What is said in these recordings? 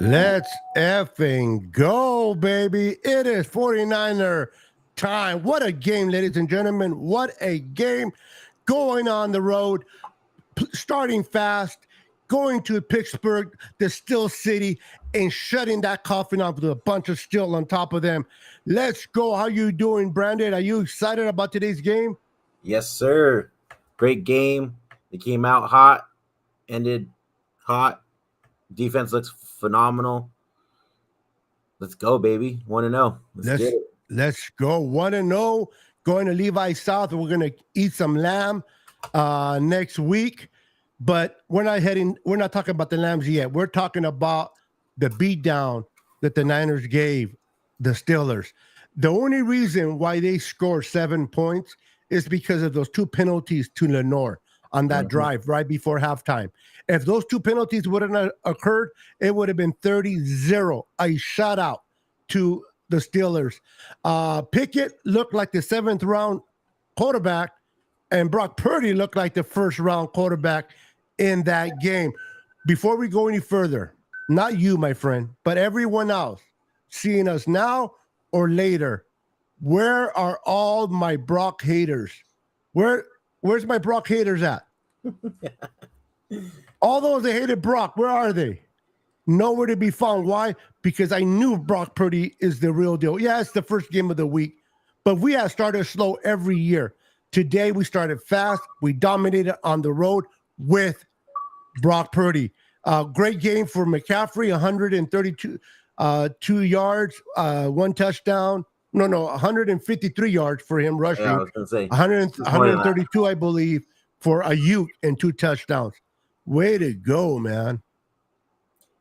Let's effing go, baby. It is 49er time. What a game, ladies and gentlemen. What a game. Going on the road, starting fast, going to Pittsburgh, the Steel City, and shutting that coffin off with a bunch of steel on top of them. Let's go. How you doing, Brandon? Are you excited about today's game? Yes, sir. Great game. They came out hot, ended hot. Defense looks phenomenal. Let's go, baby. 1-0. Let's get it. Let's go. 1-0. Going to Levi South. We're gonna eat some lamb next week. But we're not talking about the lambs yet. We're talking about the beatdown that the Niners gave the Steelers. The only reason why they scored 7 points is because of those two penalties to Lenore on that drive right before halftime. If those two penalties wouldn't have occurred, it would have been 30-0, a shutout to the Steelers. Pickett looked like the seventh round quarterback, and Brock Purdy looked like the first round quarterback in that game. Before we go any further, not you, my friend, but everyone else seeing us now or later, where are all my Brock haters? Where's my Brock haters at? All those that hated Brock, where are they? Nowhere to be found. Why? Because I knew Brock Purdy is the real deal. Yeah, it's the first game of the week, but we have started slow every year. Today, we started fast. We dominated on the road with Brock Purdy. Great game for McCaffrey, 132 yards, one touchdown. No, 153 yards for him rushing. Yeah, I was going to say. 132, I believe, for Ayuk and 2 touchdowns. Way to go, man.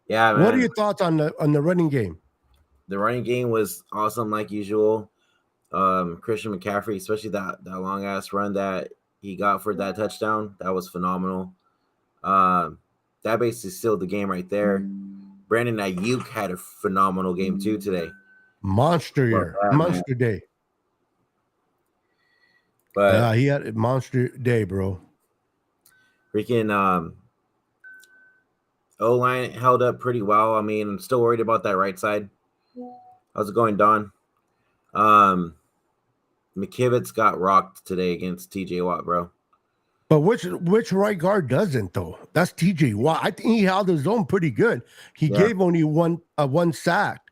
Yeah, man. What are your thoughts on the running game? The running game was awesome, like usual. Christian McCaffrey, especially that long ass run that he got for that touchdown, that was phenomenal. That basically sealed the game right there. Brandon Ayuk had a phenomenal game too today. Monster day. But he had a monster day, bro. Freaking O-line held up pretty well. I mean, I'm still worried about that right side. How's it going, Don? McKivitz got rocked today against TJ Watt, bro. But which right guard doesn't, though? That's TJ Watt. I think he held his own pretty good. He gave only one sack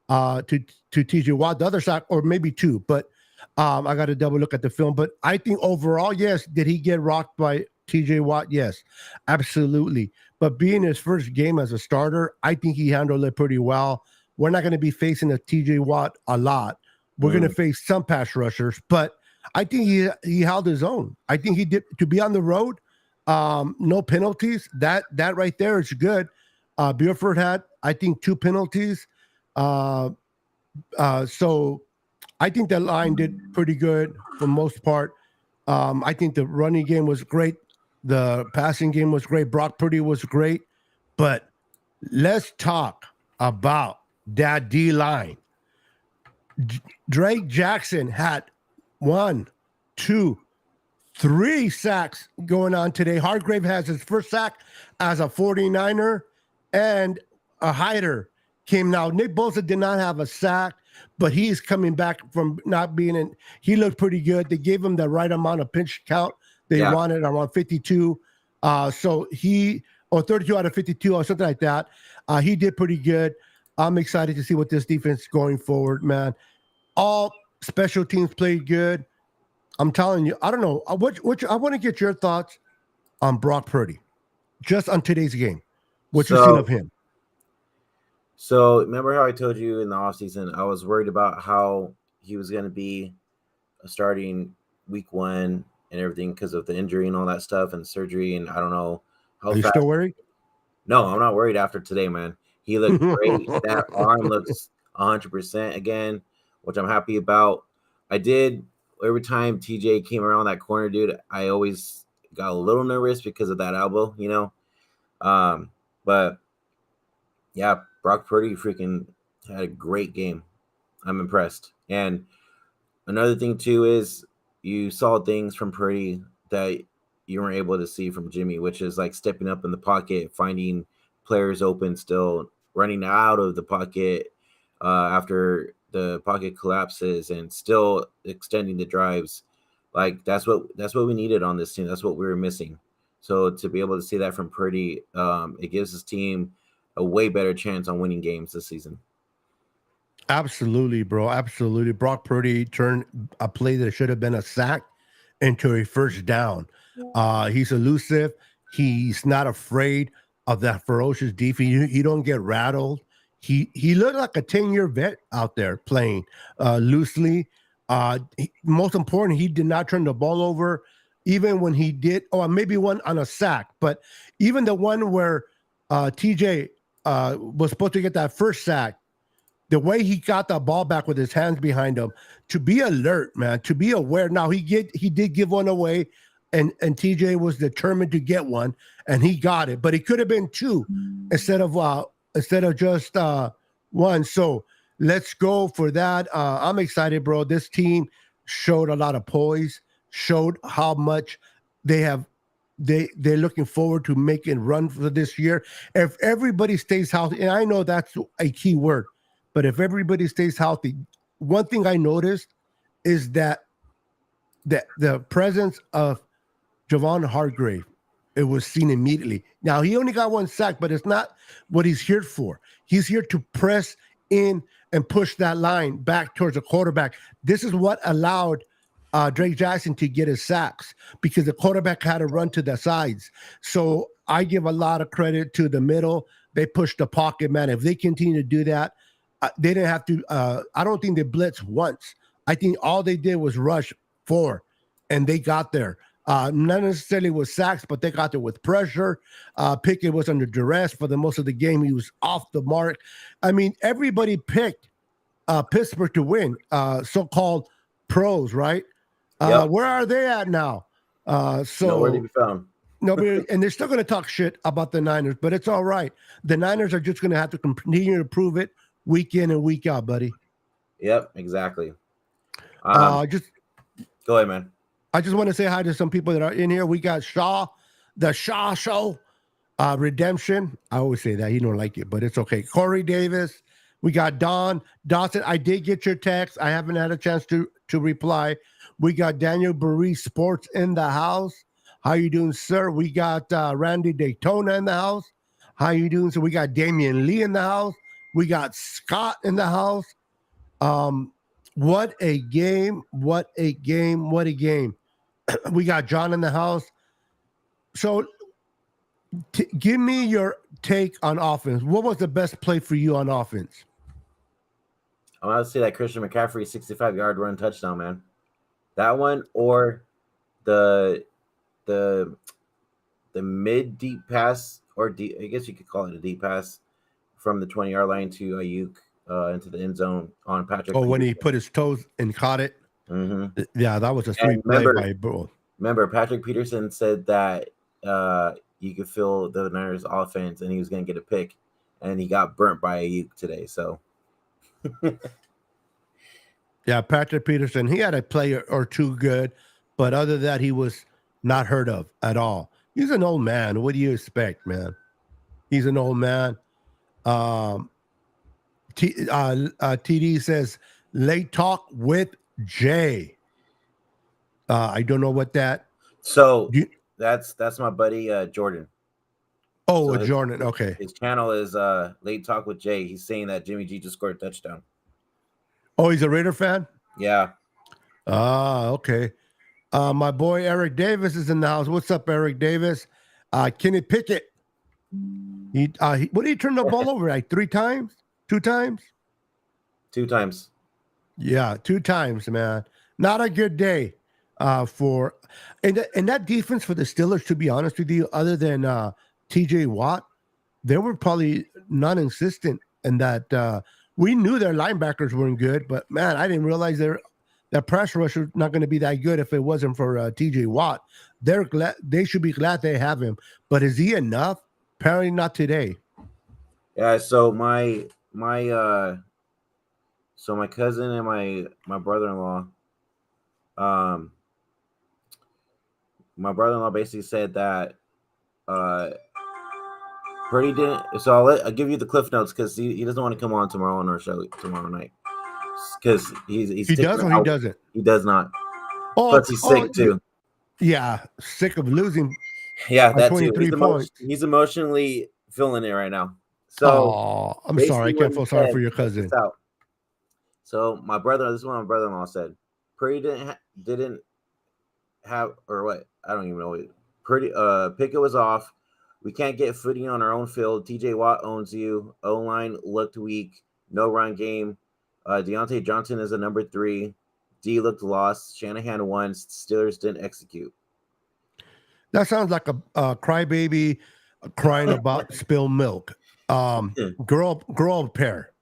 to TJ Watt. The other sack, or maybe 2, but I got to double look at the film. But I think overall, yes. Did he get rocked by TJ Watt? Yes, absolutely. But being his first game as a starter, I think he handled it pretty well. We're not going to be facing a TJ Watt a lot. We're going to face some pass rushers, but I think he held his own. I think he did, to be on the road, no penalties. That right there is good. Buford had, I think, 2 penalties. So I think that line did pretty good for the most part. I think the running game was great. The passing game was great. Brock Purdy was great. But let's talk about that D-line. Drake Jackson had 1, 2, 3 sacks going on today. Hargrave has his first sack as a 49er, and a hider came now. Nick Bosa did not have a sack, but he's coming back from not being in. He looked pretty good. They gave him the right amount of pinch count they wanted, around 52. So he, or 32 out of 52 or something like that. He did pretty good. I'm excited to see what this defense is going forward, man. All special teams played good. I'm telling you, I don't know. I want to get your thoughts on Brock Purdy, just on today's game. What you've seen of him. So remember how I told you in the offseason, I was worried about how he was going to be starting week 1 and everything because of the injury and all that stuff and surgery, and I don't know how. Are you still worried? No, I'm not worried after today, man. He looked great. That arm looks 100% again, which I'm happy about. I did, every time TJ came around that corner, dude, I always got a little nervous because of that elbow, you know. But yeah, Brock Purdy freaking had a great game. I'm impressed. And another thing too is you saw things from Purdy that you weren't able to see from Jimmy, which is like stepping up in the pocket, finding players open still, running out of the pocket after the pocket collapses and still extending the drives. Like that's what we needed on this team. That's what we were missing. So to be able to see that from Purdy, it gives his team a way better chance on winning games this season. Absolutely, bro. Absolutely. Brock Purdy turned a play that should have been a sack into a first down. He's elusive. He's not afraid of that ferocious defense. He don't get rattled. He looked like a 10-year vet out there playing loosely. Most important, he did not turn the ball over, even when he did, or maybe one on a sack. But even the one where TJ was supposed to get that first sack, the way he got the ball back with his hands behind him, to be alert, man, to be aware. Now he did give one away, and TJ was determined to get one, and he got it. But it could have been two instead of just one. So let's go for that. I'm excited, bro. This team showed a lot of poise, showed how much they're looking forward to making run for this year. If everybody stays healthy, and I know that's a key word. But if everybody stays healthy, one thing I noticed is that the presence of Javon Hargrave, it was seen immediately. Now, he only got one sack, but it's not what he's here for. He's here to press in and push that line back towards the quarterback. This is what allowed Drake Jackson to get his sacks, because the quarterback had to run to the sides. So I give a lot of credit to the middle. They pushed the pocket, man. If they continue to do that, they didn't have to. I don't think they blitzed once. I think all they did was rush 4, and they got there. Not necessarily with sacks, but they got there with pressure. Pickett was under duress for the most of the game. He was off the mark. I mean, everybody picked Pittsburgh to win, so-called pros, right? Yep. Where are they at now? Nowhere to be found. Nobody, and they're still going to talk shit about the Niners, but it's all right. The Niners are just going to have to continue to prove it week in and week out, buddy. Yep, exactly. Just go ahead, man. I just want to say hi to some people that are in here. We got Shaw, the Shaw Show, Redemption. I always say that. He don't like it, but it's okay. Corey Davis. We got Don Dawson. I did get your text. I haven't had a chance to reply. We got Daniel Burry Sports in the house. How you doing, sir? We got Randy Daytona in the house. How you doing? So we got Damian Lee in the house. We got Scott in the house. What a game. What a game. What a game. We got John in the house. So give me your take on offense. What was the best play for you on offense? I'm going to say that Christian McCaffrey 65-yard run touchdown, man. That one, or the mid deep pass, or deep, I guess you could call it a deep pass from the 20-yard line to Ayuk into the end zone on Patrick. Oh, when he put his toes and caught it. Mm-hmm. Yeah, that was a sweet play by both. Remember, Patrick Peterson said that you could feel the Niners offense and he was going to get a pick, and he got burnt by Ayuk today. So, yeah, Patrick Peterson, he had a play or two good, but other than that, he was not heard of at all. He's an old man. What do you expect, man? He's an old man. TD says, late talk with Jay. I don't know what that. So that's my buddy Jordan. Oh, so Jordan. Okay. His channel is Late Talk with Jay. He's saying that Jimmy G just scored a touchdown. Oh, he's a Raider fan? Yeah. Okay. My boy Eric Davis is in the house. What's up, Eric Davis? Kenny Pickett. What did he turn the ball over? Like 3 times? 2 times? 2 times. Yeah, 2 times, man. Not a good day for and that defense for the Steelers, to be honest with you, other than TJ Watt, they were probably non-existent in that we knew their linebackers weren't good, but man, I didn't realize that press rush was not going to be that good if it wasn't for TJ Watt. They should be glad they have him, but is he enough? Apparently not today. Yeah, so my cousin and my brother-in-law, my brother-in-law basically said that Purdy didn't. So I'll give you the cliff notes because he doesn't want to come on tomorrow on our show tomorrow night because he's He taking does or he out. doesn't? He does not. Oh, Plus he's sick too. yeah, sick of losing Yeah, by that too. 23 points. He's emotionally feeling it right now. So Oh, I'm sorry. basically, I what can't he feel sorry for said. your Check this cousin. out. So this is what my brother-in-law said. Purdy didn't have or what? I don't even know. Pickett was off. We can't get footing on our own field. TJ Watt owns you. O-line looked weak. No run game. Deontay Johnson is a number 3. D looked lost. Shanahan won. Steelers didn't execute. That sounds like a crybaby crying about spilled milk. Grow up, pair.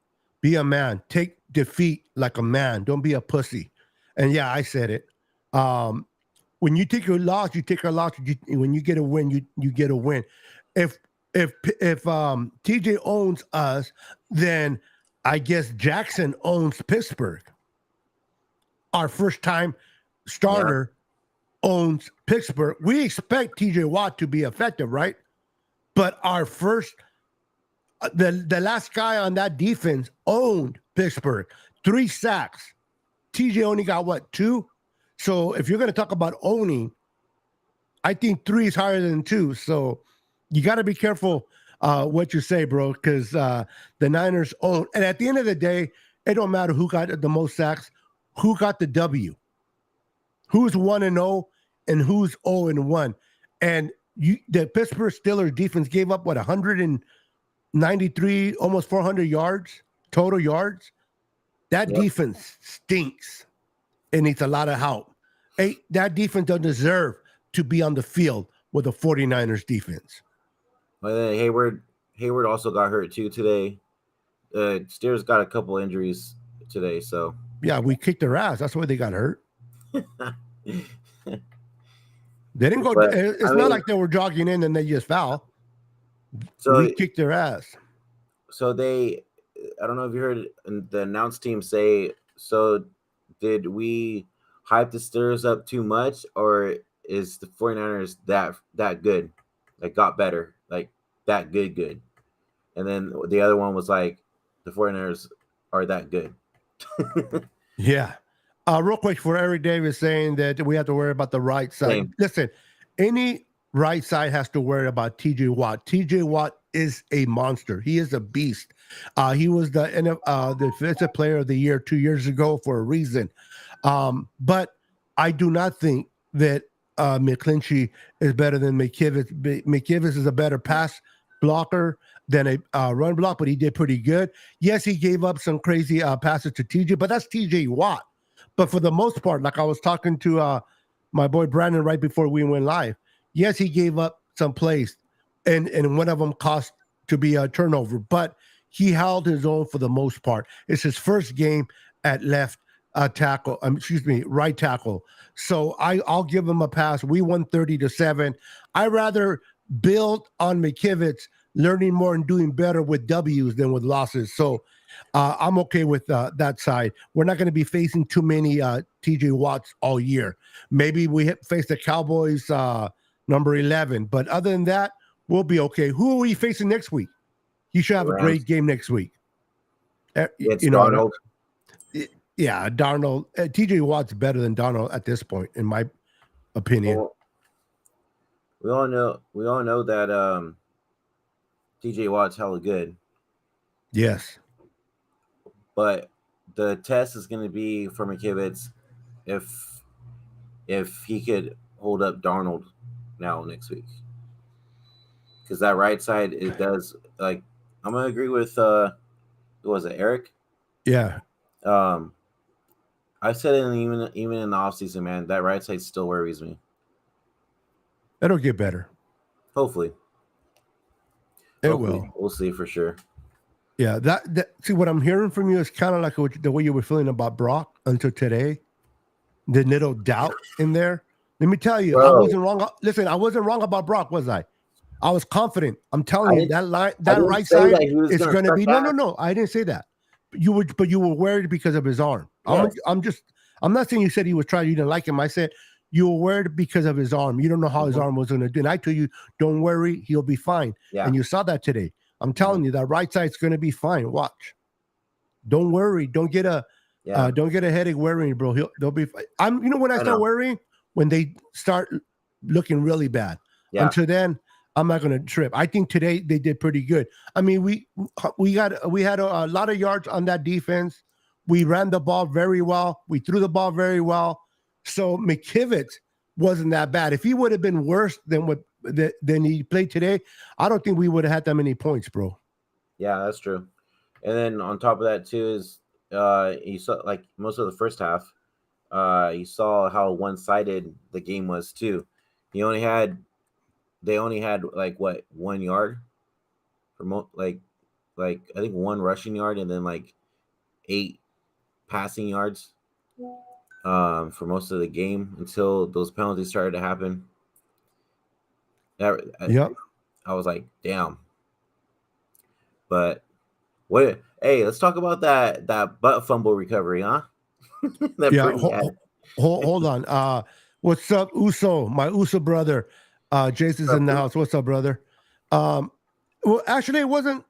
Be a man. Take defeat like a man. Don't be a pussy. And yeah, I said it. When you take a loss, you take a loss. When you get a win, you get a win. If TJ owns us, then I guess Jackson owns Pittsburgh. Our first time starter owns Pittsburgh. We expect TJ Watt to be effective, right? But our first, the last guy on that defense owned Pittsburgh. 3 sacks. TJ only got what, 2? So if you're going to talk about owning, I think 3 is higher than 2. So you got to be careful what you say, bro, because the Niners own. And at the end of the day, it don't matter who got the most sacks, who got the W, who's 1-0 and who's 0-1. And the Pittsburgh Steelers defense gave up, what, 193, almost 400 yards, total yards? That defense stinks. It needs a lot of help. Hey, that defense doesn't deserve to be on the field with the 49ers defense. Hayward also got hurt too today. Steelers got a couple injuries today, so yeah, we kicked their ass. That's why they got hurt. They didn't go. But, it's not like they were jogging in and they just foul. So we kicked their ass. So I don't know if you heard the announce team say. So did we hype the Steelers up too much, or is the 49ers that good? Like got better, like that good. And then the other one was like the 49ers are that good. Yeah. Real quick, for Eric Davis saying that we have to worry about the right side. Same. Listen, any right side has to worry about TJ Watt. TJ Watt is a monster. He is a beast. He was the defensive player of the year 2 years ago for a reason. But I do not think that McClinchy is better than McKivitz. McKivitz is a better pass blocker than a run block, but he did pretty good. Yes, he gave up some crazy passes to TJ, but that's TJ Watt. But for the most part, like I was talking to my boy Brandon right before we went live, yes, he gave up some plays, and one of them cost to be a turnover, but he held his own for the most part. It's his first game at right tackle. So I'll give him a pass. We won 30-7. I rather build on McKivitz learning more and doing better with W's than with losses. So I'm okay with that side. We're not going to be facing too many TJ Watts all year. Maybe we face the Cowboys number 11, but other than that, we'll be okay. Who are we facing next week? He should have a great game next week. It's Darnold. Yeah, Darnold. TJ Watt's better than Darnold at this point, in my opinion. Well, we all know that TJ Watt's hella good. Yes. But the test is going to be for McKivitz if he could hold up Darnold now next week. Because that right side, it does, like, I'm going to agree with, who was it, Eric? Yeah. I've said it even in the offseason, man, that right side still worries me. It'll get better. Hopefully. Will. We'll see for sure. Yeah, that see, what I'm hearing from you is kind of like the way you were feeling about Brock until today. The little doubt in there. Let me tell you, I wasn't wrong. Listen, I wasn't wrong about Brock, was I? I was confident. I'm telling you, that right side is going to be no. I didn't say that. But you were worried because of his arm. Yes. I'm not saying you said he was trying. You didn't like him. I said you were worried because of his arm. You don't know how his arm was going to do. And I told you, don't worry, he'll be fine. Yeah. And you saw that today. I'm telling you, that right side's going to be fine. Watch. Don't worry. Don't get a headache worrying, bro. They'll be fine. You know when I start worrying? When they start looking really bad. Yeah. Until then, I'm not going to trip. I think today they did pretty good. I mean, we had a lot of yards on that defense. We ran the ball very well. We threw the ball very well. So McKivitz wasn't that bad. If he would have been worse than he played today, I don't think we would have had that many points, bro. Yeah, that's true. And then on top of that too is you saw like most of the first half, you saw how one-sided the game was too. They only had like what 1 yard for like I think 1 rushing yard and then like 8 passing yards for most of the game until those penalties started to happen. I was like, damn. But let's talk about that butt fumble recovery, huh? Hold on. What's up, Uso? My Uso brother. Jason's in the house. What's up, brother? Well, actually, it wasn't.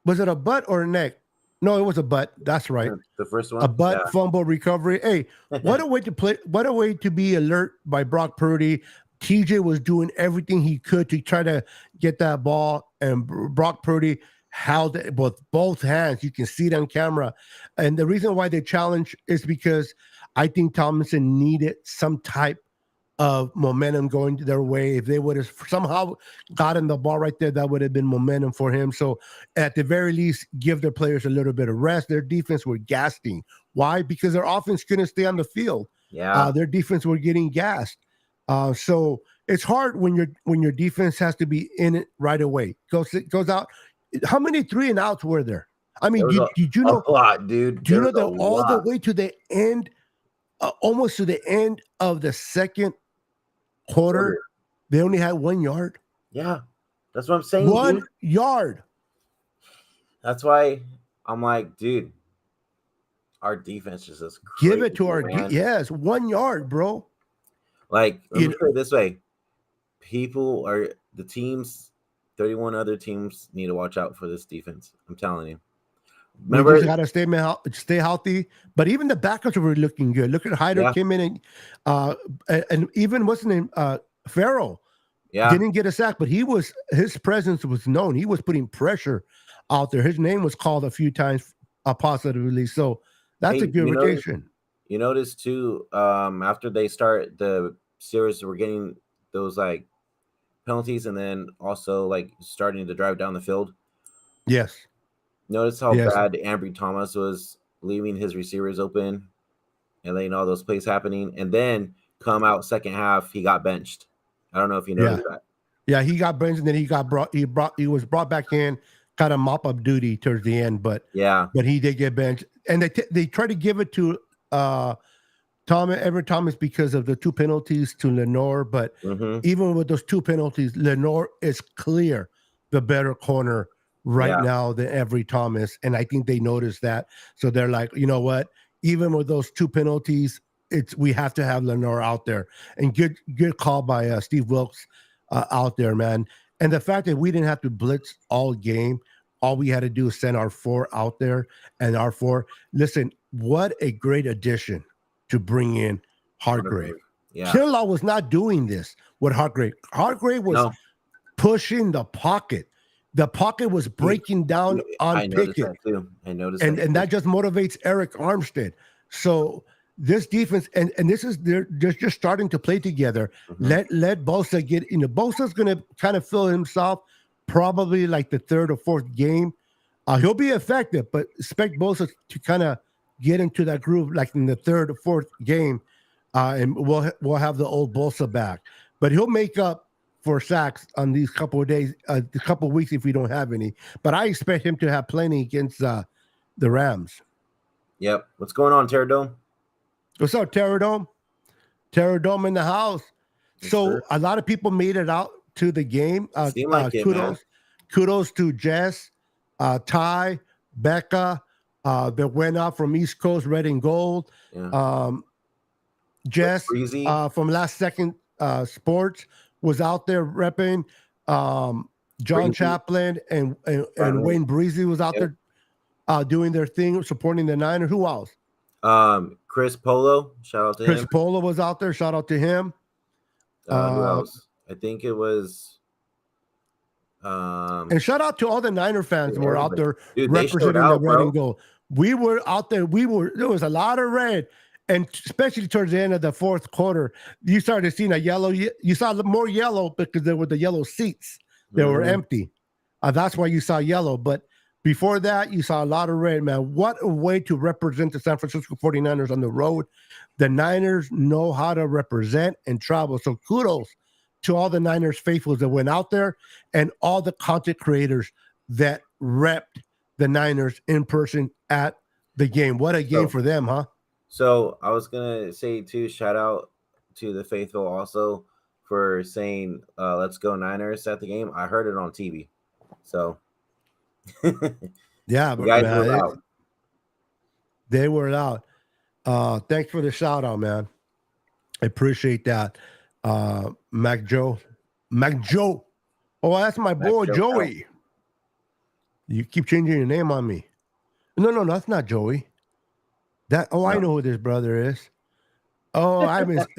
Was it a butt or a neck? No, it was a butt. That's right. The first one, a butt fumble recovery. Hey, what a way to play! What a way to be alert by Brock Purdy. TJ was doing everything he could to try to get that ball, and Brock Purdy held it with both hands. You can see it on camera. And the reason why they challenged is because I think Tomlinson needed some type of momentum going their way. If they would have somehow gotten the ball right there, that would have been momentum for him. So at the very least, give their players a little bit of rest. Their defense were gassing. Why? Because their offense couldn't stay on the field. Yeah. Their defense were getting gassed. So it's hard when your defense has to be in it right away. Goes out. How many 3-and-outs were there? I mean, did you know a lot, dude? Do you know that all the way to the end, almost to the end of the second quarter, they only had 1 yard? Yeah, that's what I'm saying. 1 yard. That's why I'm like, dude, our defense is just crazy, give it to our yes, 1 yard, bro. Like, let me put it this way: the teams. 31 other teams need to watch out for this defense. I'm telling you. Remember, we just got to stay healthy. But even the backups were looking good. Look at Hyder came in and even what's his name, Farrell. Yeah, didn't get a sack, but his presence was known. He was putting pressure out there. His name was called a few times positively. So that's a good rotation. You notice too, after they start the series, we're getting those like penalties and then also like starting to drive down the field. Yes. Notice how bad Ambry Thomas was leaving his receivers open and letting all those plays happening. And then come out second half, he got benched. I don't know if you noticed that. Yeah, he got benched and then he was brought back in, kind of mop up duty towards the end, but he did get benched. And they tried to give it to Everett Thomas because of the 2 penalties to Lenore, but even with those 2 penalties, Lenore is clear the better corner now than Everett Thomas, and I think they noticed that. So they're like, you know what? Even with those 2 penalties, we have to have Lenore out there. And good call by Steve Wilkes out there, man. And the fact that we didn't have to blitz all game, all we had to do is send our 4 out there, and our 4. Listen, what a great addition to bring in Hargrave. Kinlaw was not doing this with Hargrave. Hargrave was pushing the pocket. The pocket was breaking down on Pickett. I noticed and that just motivates Eric Armstead. So this defense, and this is they're just starting to play together. Let Bosa get Bosa's gonna kind of feel himself probably like the 3rd or 4th game. He'll be effective, but expect Bosa to kind of get into that groove like in the 3rd or 4th game, and we'll have the old Bosa back. But he'll make up for sacks on these couple of days, a couple of weeks if we don't have any. But I expect him to have plenty against the Rams. Yep. What's going on, Terradome? What's up, Terradome? Terradome in the house. So a lot of people made it out to the game. Kudos to Jess, Ty, Becca. That went out from East Coast, red and gold. Jess Breezy. from Last Second Sports was out there repping. John Breezy. Chaplin and Right. Wayne Breezy was out there doing their thing, supporting the Niners. Who else? Chris Polo, shout out to Chris him. Polo was out there. Shout out to him. Who else? I think it was. And shout out to all the Niner fans who were out there representing the red and gold. We were out there. There was a lot of red. And especially towards the end of the fourth quarter, you started seeing a yellow. You saw more yellow because there were the yellow seats that were empty. That's why you saw yellow. But before that, you saw a lot of red, man. What a way to represent the San Francisco 49ers on the road. The Niners know how to represent and travel. So kudos to all the Niners faithfuls that went out there and all the content creators that repped the Niners in person at the game. What a game for them, huh? So I was going to say, too, shout out to the faithful also for saying, let's go Niners at the game. I heard it on TV. So, yeah, but guys were loud. They were loud. Thanks for the shout out, man. I appreciate that. Mac Joe. Oh, that's my boy, Joey. You keep changing your name on me. No, that's not Joey. I know who this brother is. Oh,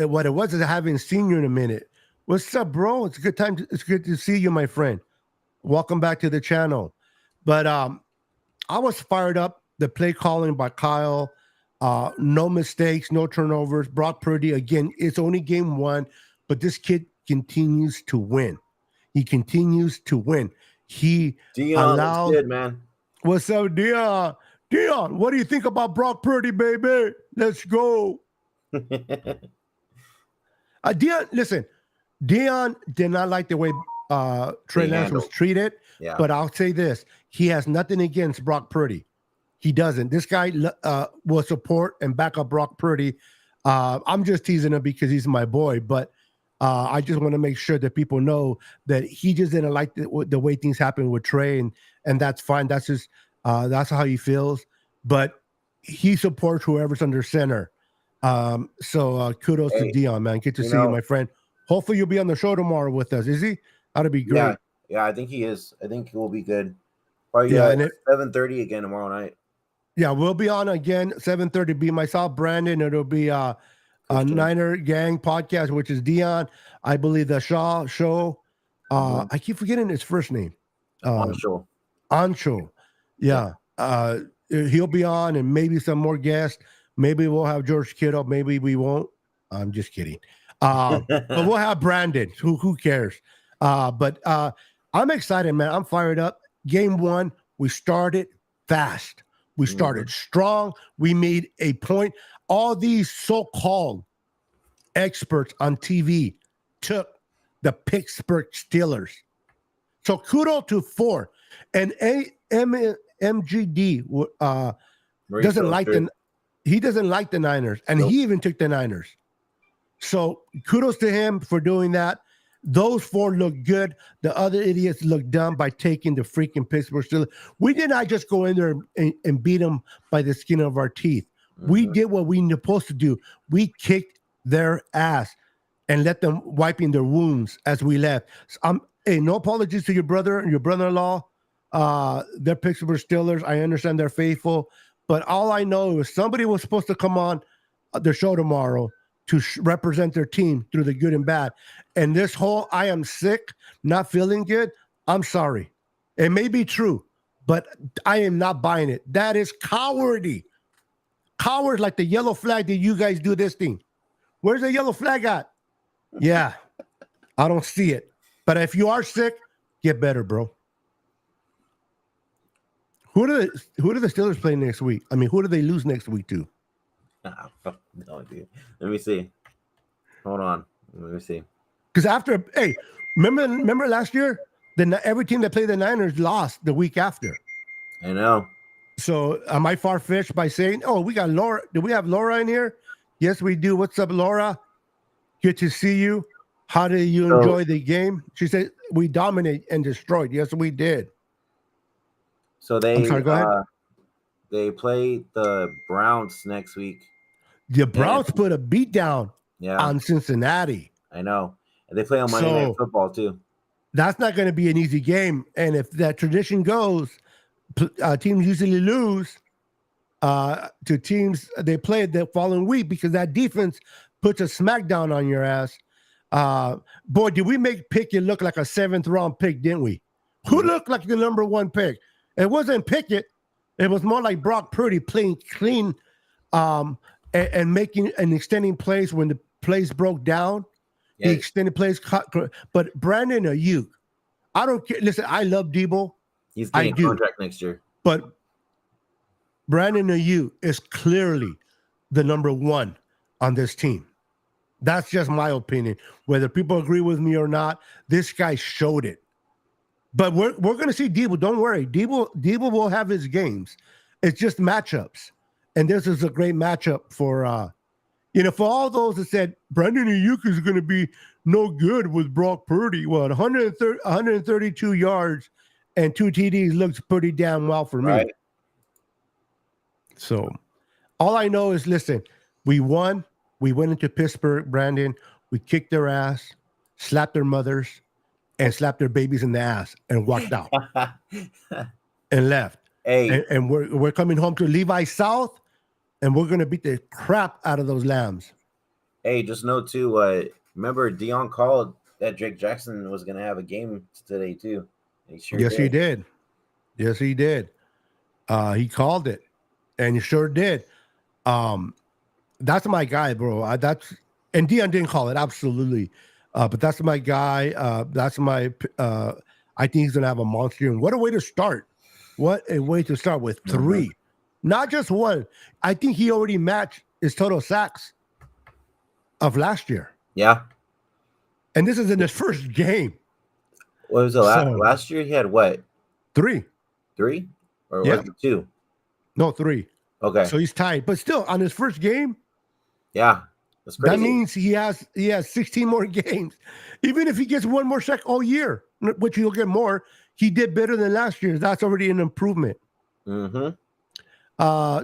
what it was is I haven't seen you in a minute. What's up, bro? It's a good time. It's good to see you, my friend. Welcome back to the channel. But I was fired up. The play calling by Kyle. No mistakes, no turnovers. Brock Purdy, again, it's only game one, but this kid continues to win. He continues to win. Dion looks good, man. What's up, Dion? Dion, what do you think about Brock Purdy, baby? Let's go. Dion, listen, Dion did not like the way Trey Lance was treated, but I'll say this. He has nothing against Brock Purdy. He doesn't. This guy will support and back up Brock Purdy. I'm just teasing him because he's my boy, but I just want to make sure that people know that he just didn't like the way things happen with Trey, and that's fine. That's just that's how he feels. But he supports whoever's under center. So kudos to Dion, man. Good to see you, my friend. Hopefully you'll be on the show tomorrow with us. Is he? That'd be great. Yeah, I think he is. I think he will be good. Probably 7:30 again tomorrow night. Yeah, we'll be on again 7:30. Be myself, Brandon. It'll be a Niner Gang podcast, which is Dion. I believe the Shaw show. I keep forgetting his first name. Ancho. Yeah. He'll be on, and maybe some more guests. Maybe we'll have George Kittle. Maybe we won't. I'm just kidding. But we'll have Brandon. Who cares? But I'm excited, man. I'm fired up. Game one, we started fast. We started strong. We made a point. All these so-called experts on TV took the Pittsburgh Steelers. So kudos to 4. And MGD doesn't like he doesn't like the Niners, and he even took the Niners. So kudos to him for doing that. Those 4 look good. The other idiots look dumb by taking the freaking Pittsburgh Steelers. We did not just go in there and beat them by the skin of our teeth. We did what we were supposed to do. We kicked their ass and let them wiping their wounds as we left. So, hey, no apologies to your brother and your brother-in-law. They're Pittsburgh Steelers. I understand they're faithful. But all I know is somebody was supposed to come on the show tomorrow to represent their team through the good and bad. And this whole I am sick, not feeling good, I'm sorry. It may be true, but I am not buying it. That is cowardly. Cowards like the yellow flag that you guys do this thing. Where's the yellow flag at? Yeah, I don't see it. But if you are sick, get better, bro. Who do the Steelers play next week? I mean, who do they lose next week to? No, dude. Let me see. Hold on. Let me see. Because remember last year? Every team that played the Niners lost the week after. I know. So am I far-fetched by saying, oh, we got Laura? Do we have Laura in here? Yes, we do. What's up, Laura? Good to see you. How did you enjoy the game? She said, we dominate and destroyed. Yes, we did. So they go ahead. They play the Browns next week. The Browns put a beat down on Cincinnati. I know. And they play on Monday Night Football too. That's not going to be an easy game. And if that tradition goes, teams usually lose to teams they played the following week because that defense puts a smackdown on your ass. Boy, did we make Pickett look like a 7th round pick, didn't we? Who looked like the number 1 pick? It wasn't Pickett. It was more like Brock Purdy playing clean and making and extending plays when the plays broke down. Yeah. He extended plays. But Brandon Ayuk, I don't care. Listen, I love Debo. He's getting a contract next year. But Brandon Ayuk is clearly the number 1 on this team. That's just my opinion. Whether people agree with me or not, this guy showed it. But we're going to see Debo. Don't worry. Debo will have his games. It's just matchups. And this is a great matchup for, for all those that said Brandon Ayuk is going to be no good with Brock Purdy. Well, 132 yards and 2 TDs looks pretty damn well for me. Right. So all I know is, listen, we won. We went into Pittsburgh, Brandon. We kicked their ass, slapped their mothers, and slapped their babies in the ass and walked out and left. Hey. And we're coming home to Levi South, and we're going to beat the crap out of those Lambs. Hey, just know, too, remember Dion called that Drake Jackson was going to have a game today, too. He did. Yes, he did. He called it, and he sure did. That's my guy, bro. And Dion didn't call it, absolutely. But that's my guy. I think he's gonna have a monster. And what a way to start! What a way to start with 3, not just 1. I think he already matched his total sacks of last year. Yeah. And this is in his first game. What was it? Last year he had what? 3. 3? Or was it 2? No, 3. Okay. So he's tied, but still on his first game. Yeah. That's crazy. That means he has 16 more games. Even if he gets 1 more sack all year, which he'll get more, he did better than last year. That's already an improvement. Mm-hmm.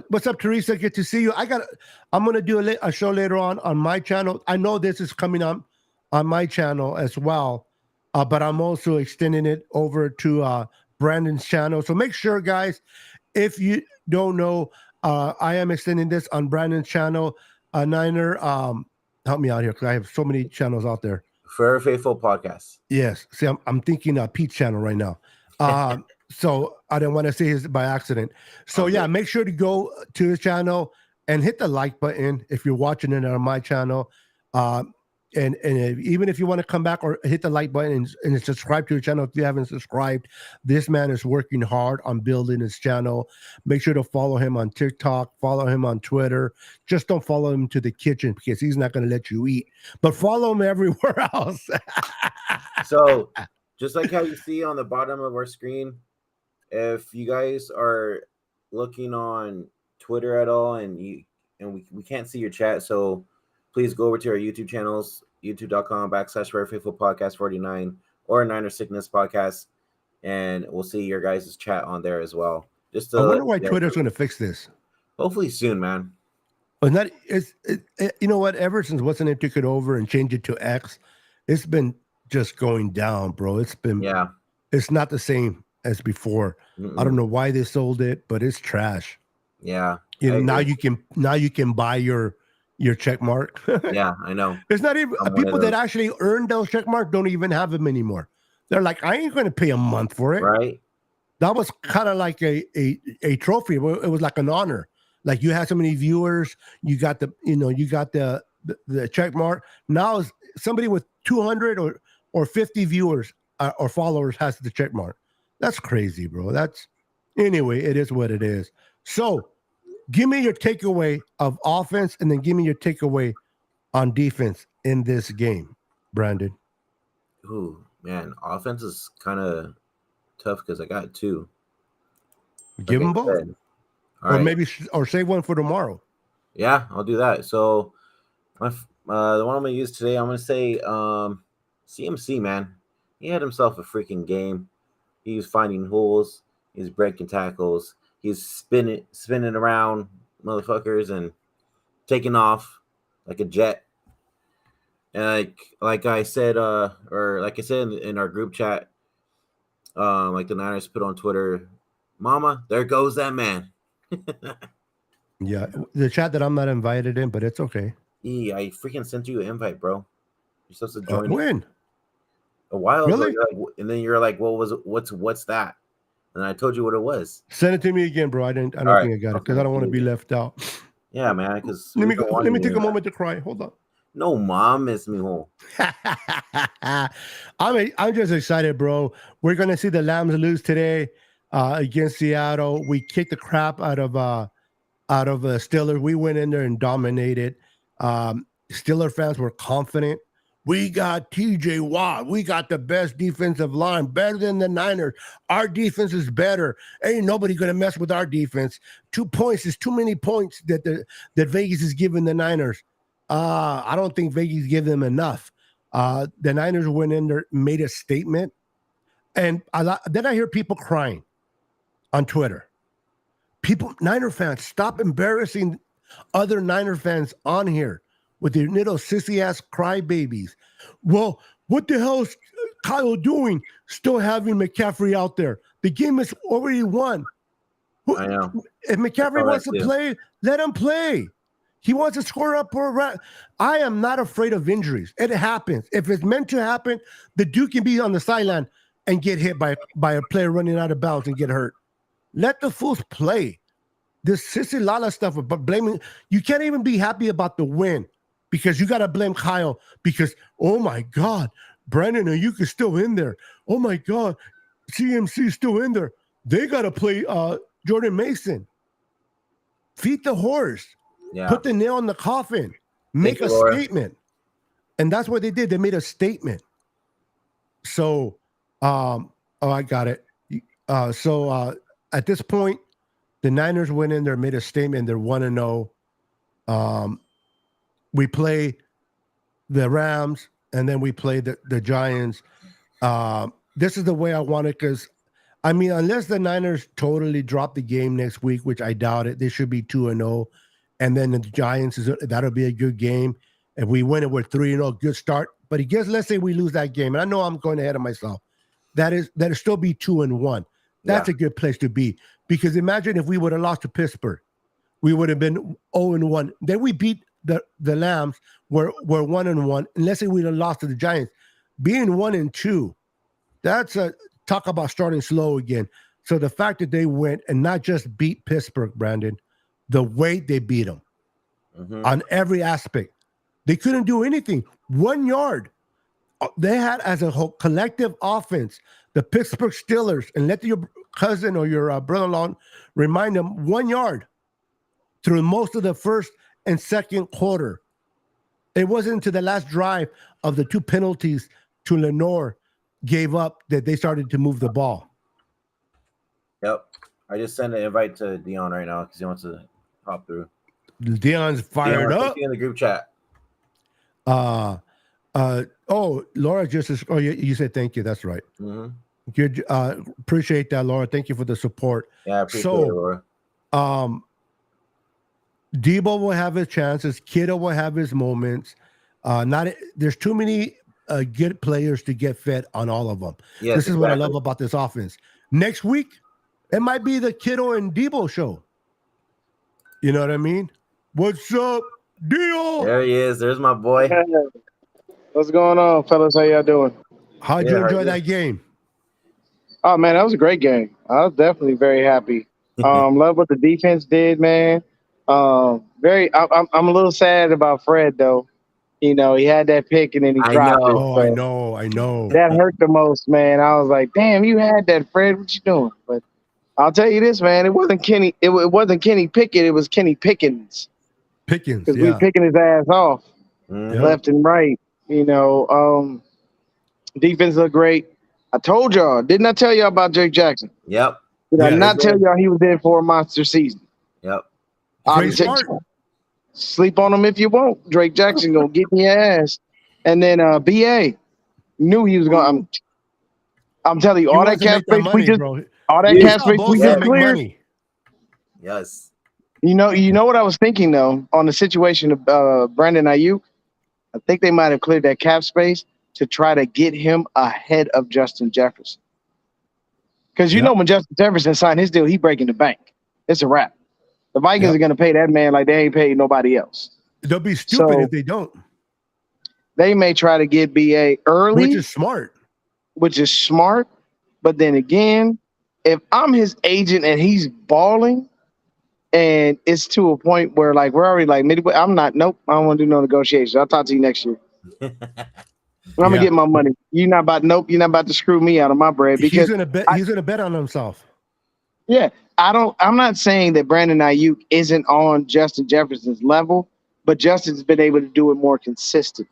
What's up, Teresa? Good to see you. I'm going to do a show later on my channel. I know this is coming on my channel as well, but I'm also extending it over to Brandon's channel. So make sure, guys, if you don't know, I am extending this on Brandon's channel. Niner, help me out here because I have so many channels out there. Favorite Faithful Podcast. Yes. See, I'm thinking Pete's channel right now. So I didn't want to say his by accident. So yeah, make sure to go to his channel and hit the like button if you're watching it on my channel. And even if you want to come back or hit the like button and subscribe to your channel if you haven't subscribed, this man is working hard on building his channel. Make sure to follow him on TikTok, follow him on Twitter. Just don't follow him to the kitchen because he's not going to let you eat. But follow him everywhere else. So, just like how you see on the bottom of our screen, if you guys are looking on Twitter at all and we can't see your chat, so please go over to our YouTube channels, youtube.com/FavoriteFaithful Podcast 49 or Niner Sickness Podcast, and we'll see your guys' chat on there as well. Just I wonder why Twitter's going to fix this. Hopefully soon, man. But you know what? Ever since what's the name took it over and changed it to X, it's been just going down, bro. It's not the same as before. I don't know why they sold it, but it's trash. Yeah. Now you can buy your check mark. Yeah, I know. It's not even people that actually earn those check marks don't even have them anymore. They're like, I ain't going to pay a month for it. Right. That was kind of like a trophy. It was like an honor. Like you had so many viewers, you got the check mark. Now somebody with 200 or 50 viewers or followers has the check mark. That's crazy, bro. Anyway, it is what it is. So give me your takeaway of offense and then give me your takeaway on defense in this game, Brandon. Ooh, man. Offense is kind of tough because I got 2. Give them both. Or maybe save one for tomorrow. Yeah, I'll do that. So the one I'm going to use today, I'm going to say CMC, man. He had himself a freaking game. He was finding holes. He's breaking tackles. He's spinning around motherfuckers and taking off like a jet. And like I said, or like I said in our group chat, like the Niners put on Twitter, "Mama, there goes that man." Yeah, the chat that I'm not invited in, but it's okay. I freaking sent you an invite, bro. You're supposed to join it When? a while ago. Really? And then you're like, "What was it? What's that?" And I told you what it was. Send it to me again, bro. I don't All right, think I got it I'll because send I it don't to want to you be again. left out. Yeah, man. Because Let me take a moment to cry. Hold on. No, mom, it's me home. I'm just excited, bro. We're gonna see the Lambs lose today against Seattle. We kicked the crap out of Steelers. We went in there and dominated. Steeler fans were confident. We got TJ Watt. We got the best defensive line, better than the Niners. Our defense is better. Ain't nobody gonna mess with our defense. 2 points is too many points that Vegas is giving the Niners. I don't think Vegas give them enough. The Niners went in there, made a statement, and then I hear people crying on Twitter. People, Niner fans, stop embarrassing other Niner fans on here with their little sissy ass crybabies. Well, what the hell is Kyle doing? Still having McCaffrey out there. The game is already won. I know. If McCaffrey wants to play, let him play. He wants to score up or around. I am not afraid of injuries. It happens. If it's meant to happen, the dude can be on the sideline and get hit by a player running out of bounds and get hurt. Let the fools play. This sissy lala stuff about blaming. You can't even be happy about the win because you got to blame Kyle because, oh my God, Brandon Ayuk is still in there. Oh my God, CMC is still in there. They got to play Jordan Mason. Feed the horse. Yeah. Put the nail in the coffin. Make a statement. And that's what they did. They made a statement. So, I got it. At this point, the Niners went in there, made a statement. They're 1-0. We play the Rams, and then we play the Giants. This is the way I want it because, I mean, unless the Niners totally drop the game next week, which I doubt it, they should be 2-0. And then the Giants, that'll be a good game. If we win it, we're 3-0, good start. But let's say we lose that game. And I know I'm going ahead of myself. That'll still be 2-1. That's a good place to be. Because imagine if we would have lost to Pittsburgh, we would have been 0-1. Then we beat the Lambs, we're 1-1. And let's say we'd have lost to the Giants. Being 1-2, that's talk about starting slow again. So the fact that they went and not just beat Pittsburgh, Brandon, the way they beat them on every aspect. They couldn't do anything. 1 yard. They had as a whole collective offense, the Pittsburgh Steelers, and let your cousin or your brother-in-law remind them 1 yard through most of the first and second quarter. It wasn't until the last drive of the 2 penalties to Lenore gave up that they started to move the ball. Yep. I just sent an invite to Dion right now because he wants to hop through. Dion's fired up. In the group chat. Laura you said thank you. That's right. Good. Appreciate that, Laura. Thank you for the support. Yeah, I appreciate it, Laura. Debo will have his chances. Kittle will have his moments. There's too many good players to get fed on all of them. Yes, this is what I love about this offense. Next week, it might be the Kittle and Debo show. You know what I mean? What's up, Dio? There he is. There's my boy. Hey, what's going on, fellas? How y'all doing? How'd you enjoy that game? Oh man, that was a great game. I was definitely very happy. Love what the defense did, man. I'm a little sad about Fred though. You know, he had that pick and then he dropped it. Oh, so I know. That hurt the most, man. I was like, damn, you had that, Fred. What you doing? But I'll tell you this, man. It wasn't Kenny. It wasn't Kenny Pickett. It was Kenny Pickens. Because we picking his ass off left and right. You know, defense looked great. I told y'all, didn't I tell y'all about Jake Jackson? Yep. Did I not tell y'all he was in for a monster season? Yep. Sleep on him if you want. Drake Jackson gonna get in your ass. And then BA knew he was gonna. I'm telling you, all that cap space we just cleared. Yes. You know what I was thinking though on the situation of Brandon Ayuk. I think they might have cleared that cap space to try to get him ahead of Justin Jefferson. Because you know when Justin Jefferson signed his deal, he breaking the bank. It's a wrap. The Vikings are going to pay that man like they ain't paid nobody else. They'll be stupid if they don't. They may try to get BA early, which is smart. But then again, if I'm his agent and he's balling, and it's to a point where like we're already like midway, I don't want to do no negotiations. I'll talk to you next year. I'm gonna get my money. You're not about to screw me out of my bread because he's gonna bet on himself. Yeah. I'm not saying that Brandon Ayuk isn't on Justin Jefferson's level, but Justin's been able to do it more consistently.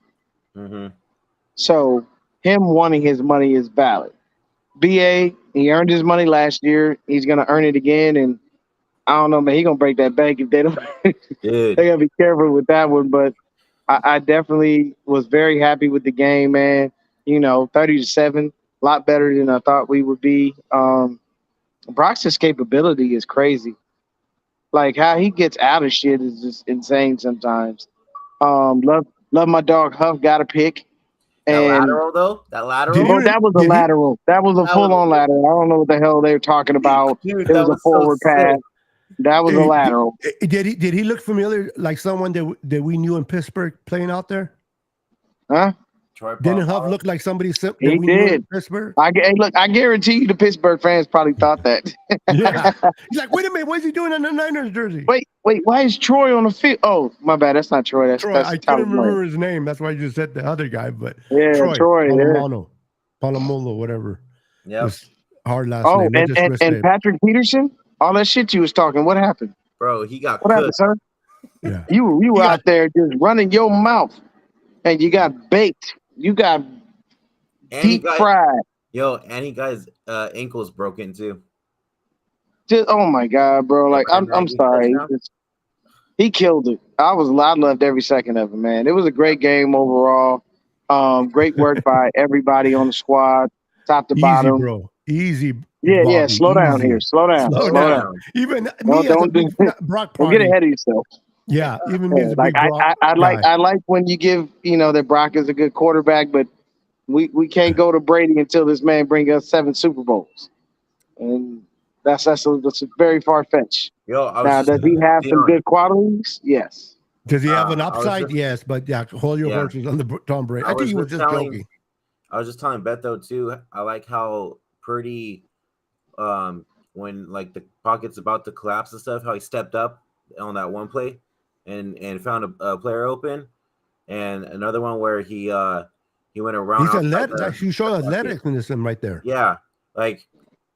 Mm-hmm. So him wanting his money is valid. BA, he earned his money last year. He's gonna earn it again, and I don't know, man. He's gonna break that bank if they don't. They gotta be careful with that one. But I definitely was very happy with the game, man. 30-7, a lot better than I thought we would be. Brock's escapability is crazy. Like how he gets out of shit is just insane sometimes. Love my dog Huff got a pick. That lateral though? That lateral? That was a lateral. That was a full-on lateral. I don't know what the hell they were talking about. Dude, it was a forward pass. That was a lateral. Did he look familiar, like someone that we knew in Pittsburgh playing out there? Huh? Didn't Huff look like somebody that he we did. knew in Pittsburgh? I guarantee you the Pittsburgh fans probably thought that. Yeah. He's like, wait a minute, what is he doing in the Niners jersey? Wait, why is Troy on the field? Oh, my bad. That's not Troy. That's Troy. I couldn't remember his name. That's why I just said the other guy. But yeah, Troy. Palomolo, whatever. Yeah. Hard last name. And Patrick Peterson, all that shit you was talking. What happened? Bro, he got what happened, sir? Yeah. You were out there just running your mouth, and you got baked. You got deep fried. And he got his ankles broken too. Oh my god, bro! Like I'm sorry, he killed it. I loved every second of it, man. It was a great game overall. Great work by everybody on the squad, top to bottom. Easy, bro. Easy. Yeah, Bobby, yeah. Slow down here. Slow down. Even me as a big Brock party. Don't get ahead of yourself. Yeah, even me as a big Brock I like when you give that Brock is a good quarterback, but we can't go to Brady until this man bring us 7 Super Bowls, and that's a very far fetched. Now, does he have some good qualities? Yes. Does he have an upside? Yes, but hold your horses on the Tom Brady. I think he was just joking. I was just telling Beto too. I like how Purdy, when like the pocket's about to collapse and stuff, how he stepped up on that one play and found a player open, and another one where he went around. He's athletic. He showed athleticism right there. Yeah, like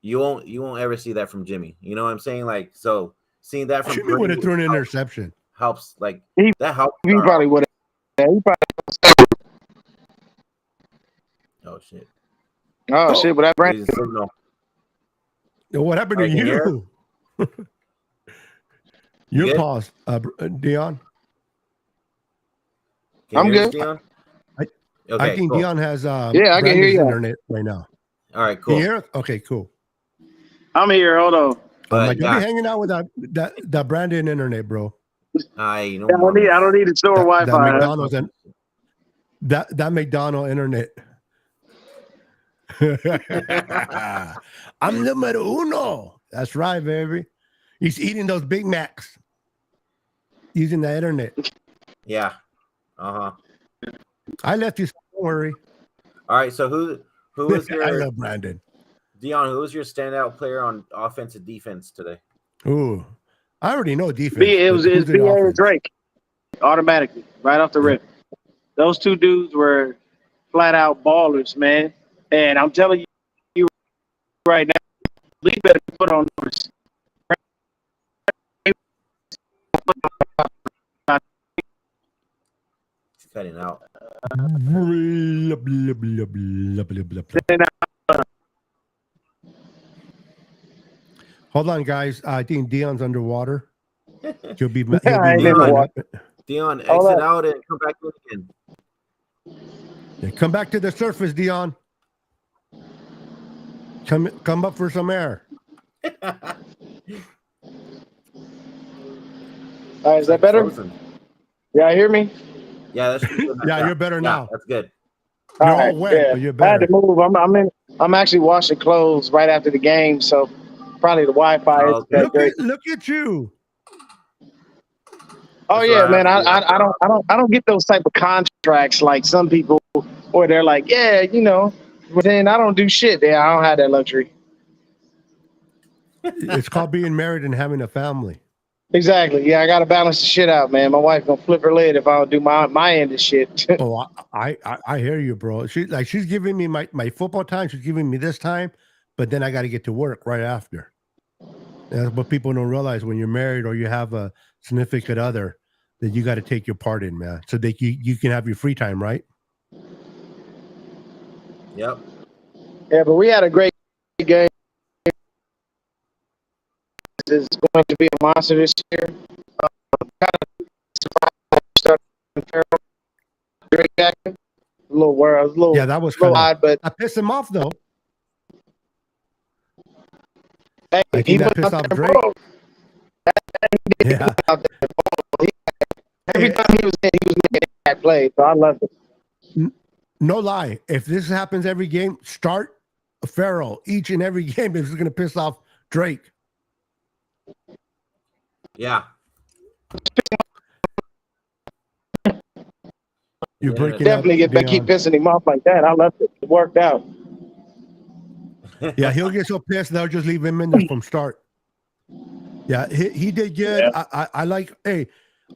you won't ever see that from Jimmy. You know what I'm saying? Like, so seeing that from Jimmy would have thrown an interception. Helps. Like that helps. He probably would have. Oh shit! Oh shit! What happened? What happened to you? Your pause, Dion. I'm good. Dion? I think Dion has I can hear you. Internet right now. All right, cool. Can you hear us? Okay, cool. I'm here. Hold on. I'll be hanging out with that Brandon internet, bro. I don't need a store Wi-Fi. That McDonald's and that McDonald internet. I'm numero uno. That's right, baby. He's eating those Big Macs using the internet. Yeah. I left you. Don't worry. All right. So who was your? I love Brandon. Dion, who was your standout player on offense and defense today? Ooh, I already know defense. It was B.A. and Drake, automatically, right off the rip. Those two dudes were flat out ballers, man. And I'm telling you right now, Lee better put on numbers. He's cutting out. Hold on, guys. I think Dion's underwater. He'll be Dion, exit out and come back in again. Yeah, come back to the surface, Dion. Come up for some air. All right, is that better? Frozen. Yeah, hear me? Yeah, that should be good. Yeah, you're better now. That's good. You're All right, all wet, yeah. but you're I had better. to move. I'm actually washing clothes right after the game, so probably the Wi-Fi isn't Okay. that great. Look at you. Oh That's yeah, what I man. have to do after I don't get those type of contracts like some people, where they're like, yeah, but then I don't do shit. There, I don't have that luxury. It's called being married and having a family. Exactly. Yeah, I gotta balance the shit out, man. My wife gonna flip her lid if I don't do my end of shit. Oh, I hear you, bro. She's giving me my football time. She's giving me this time, but then I got to get to work right after. That's what people don't realize when you're married or you have a significant other that you got to take your part in, man, so that you can have your free time, right? Yep. Yeah, but we had a great game. It's going to be a monster this year. Kind of surprised Drake Jackson. A little world, a little, Yeah, that was little kind of odd, but I pissed him off though. hey, I he think that went pissed out off there, Drake. bro. Yeah. Every time he was making that play, so I loved it. No lie. If this happens every game, start Farrell each and every game. This is going to piss off Drake. Yeah. You're breaking Definitely up, keep Dion. pissing him off like that. I loved it. It worked out. Yeah, he'll get so pissed they'll just leave him in there from start. Yeah, he did good. Yeah. I like. Hey,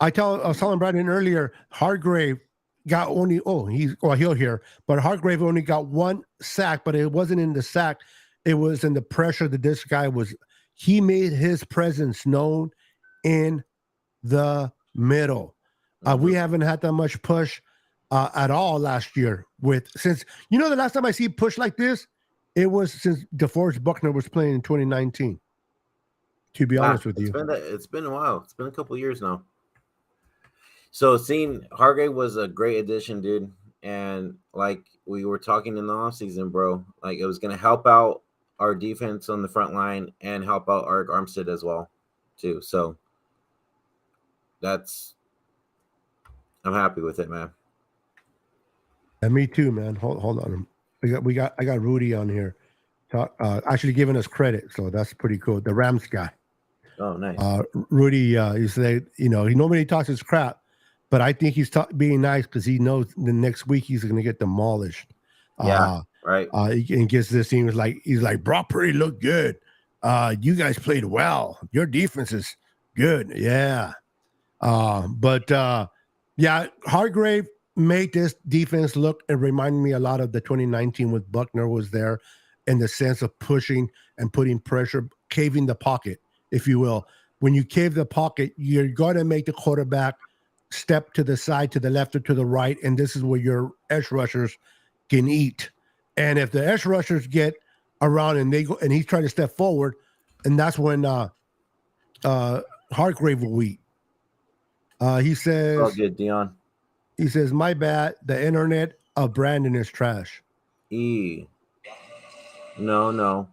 I was telling Brandon earlier. Hargrave got only. He'll hear, but Hargrave only got one sack, but it wasn't in the sack. It was in the pressure that this guy was. He made his presence known in the middle. We haven't had that much push at all last year. Since the last time I see push like this, it was since DeForest Buckner was playing in 2019. To be honest with you, it's been a while. It's been a couple of years now. So seeing Hargrave was a great addition, dude. And like we were talking in the offseason, bro, like it was going to help out our defense on the front line and help out Arik Armstead as well, too. So I'm happy with it, man. And me too, man. Hold on. I got Rudy on here, actually giving us credit, so that's pretty cool. The Rams guy. Oh, nice. Rudy, he said, he normally talks his crap, but I think he's being nice because he knows the next week he's going to get demolished. Yeah, right. And gets this team he's like, Brock Purdy looked good. You guys played well. Your defense is good. Yeah. Yeah, Hargrave made this defense look and reminded me a lot of the 2019 with Buckner was there in the sense of pushing and putting pressure, caving the pocket, if you will. When you cave the pocket, you're going to make the quarterback step to the side, to the left, or to the right, and this is where your edge rushers can eat. And if the edge rushers get around and they go and he's trying to step forward, and that's when Hargrave will eat. He says, "Oh, good, Dion." He says, "My bad. The internet of Brandon is trash." No.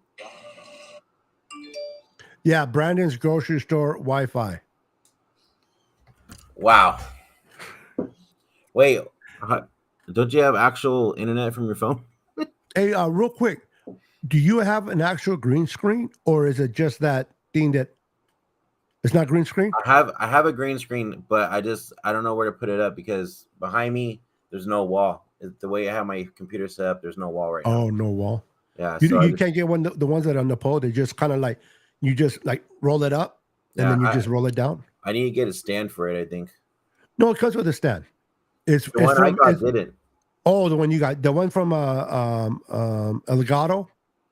Yeah, Brandon's grocery store Wi-Fi. Wow. Wait, don't you have actual internet from your phone? Hey, real quick, do you have an actual green screen, or is it just that thing that it's not green screen? I have a green screen, but I don't know where to put it up because behind me there's no wall. The way I have my computer set up, there's no wall right now. Oh, no wall. Yeah, you can't get the ones that are on the pole. They just kind of like you just like roll it up and then you just roll it down. I need to get a stand for it. I think. No, it comes with a stand. The one I got didn't. Oh, the one you got, the one from Elgato.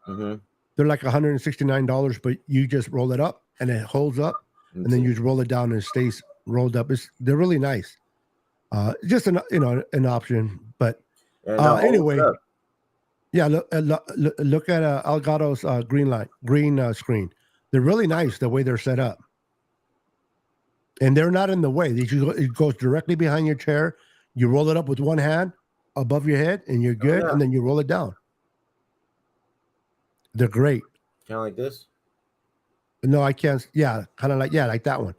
Mm-hmm. They're like $169, but you just roll it up and it holds up, and then you just roll it down and it stays rolled up. They're really nice. Just an option, but anyway. Yeah, look at Elgato's green screen. They're really nice the way they're set up, and they're not in the way. It goes directly behind your chair. You roll it up with one hand above your head, and you're good. And then you roll it down. They're great. Kind of like this. No, I can't. Yeah, kind of like like that one.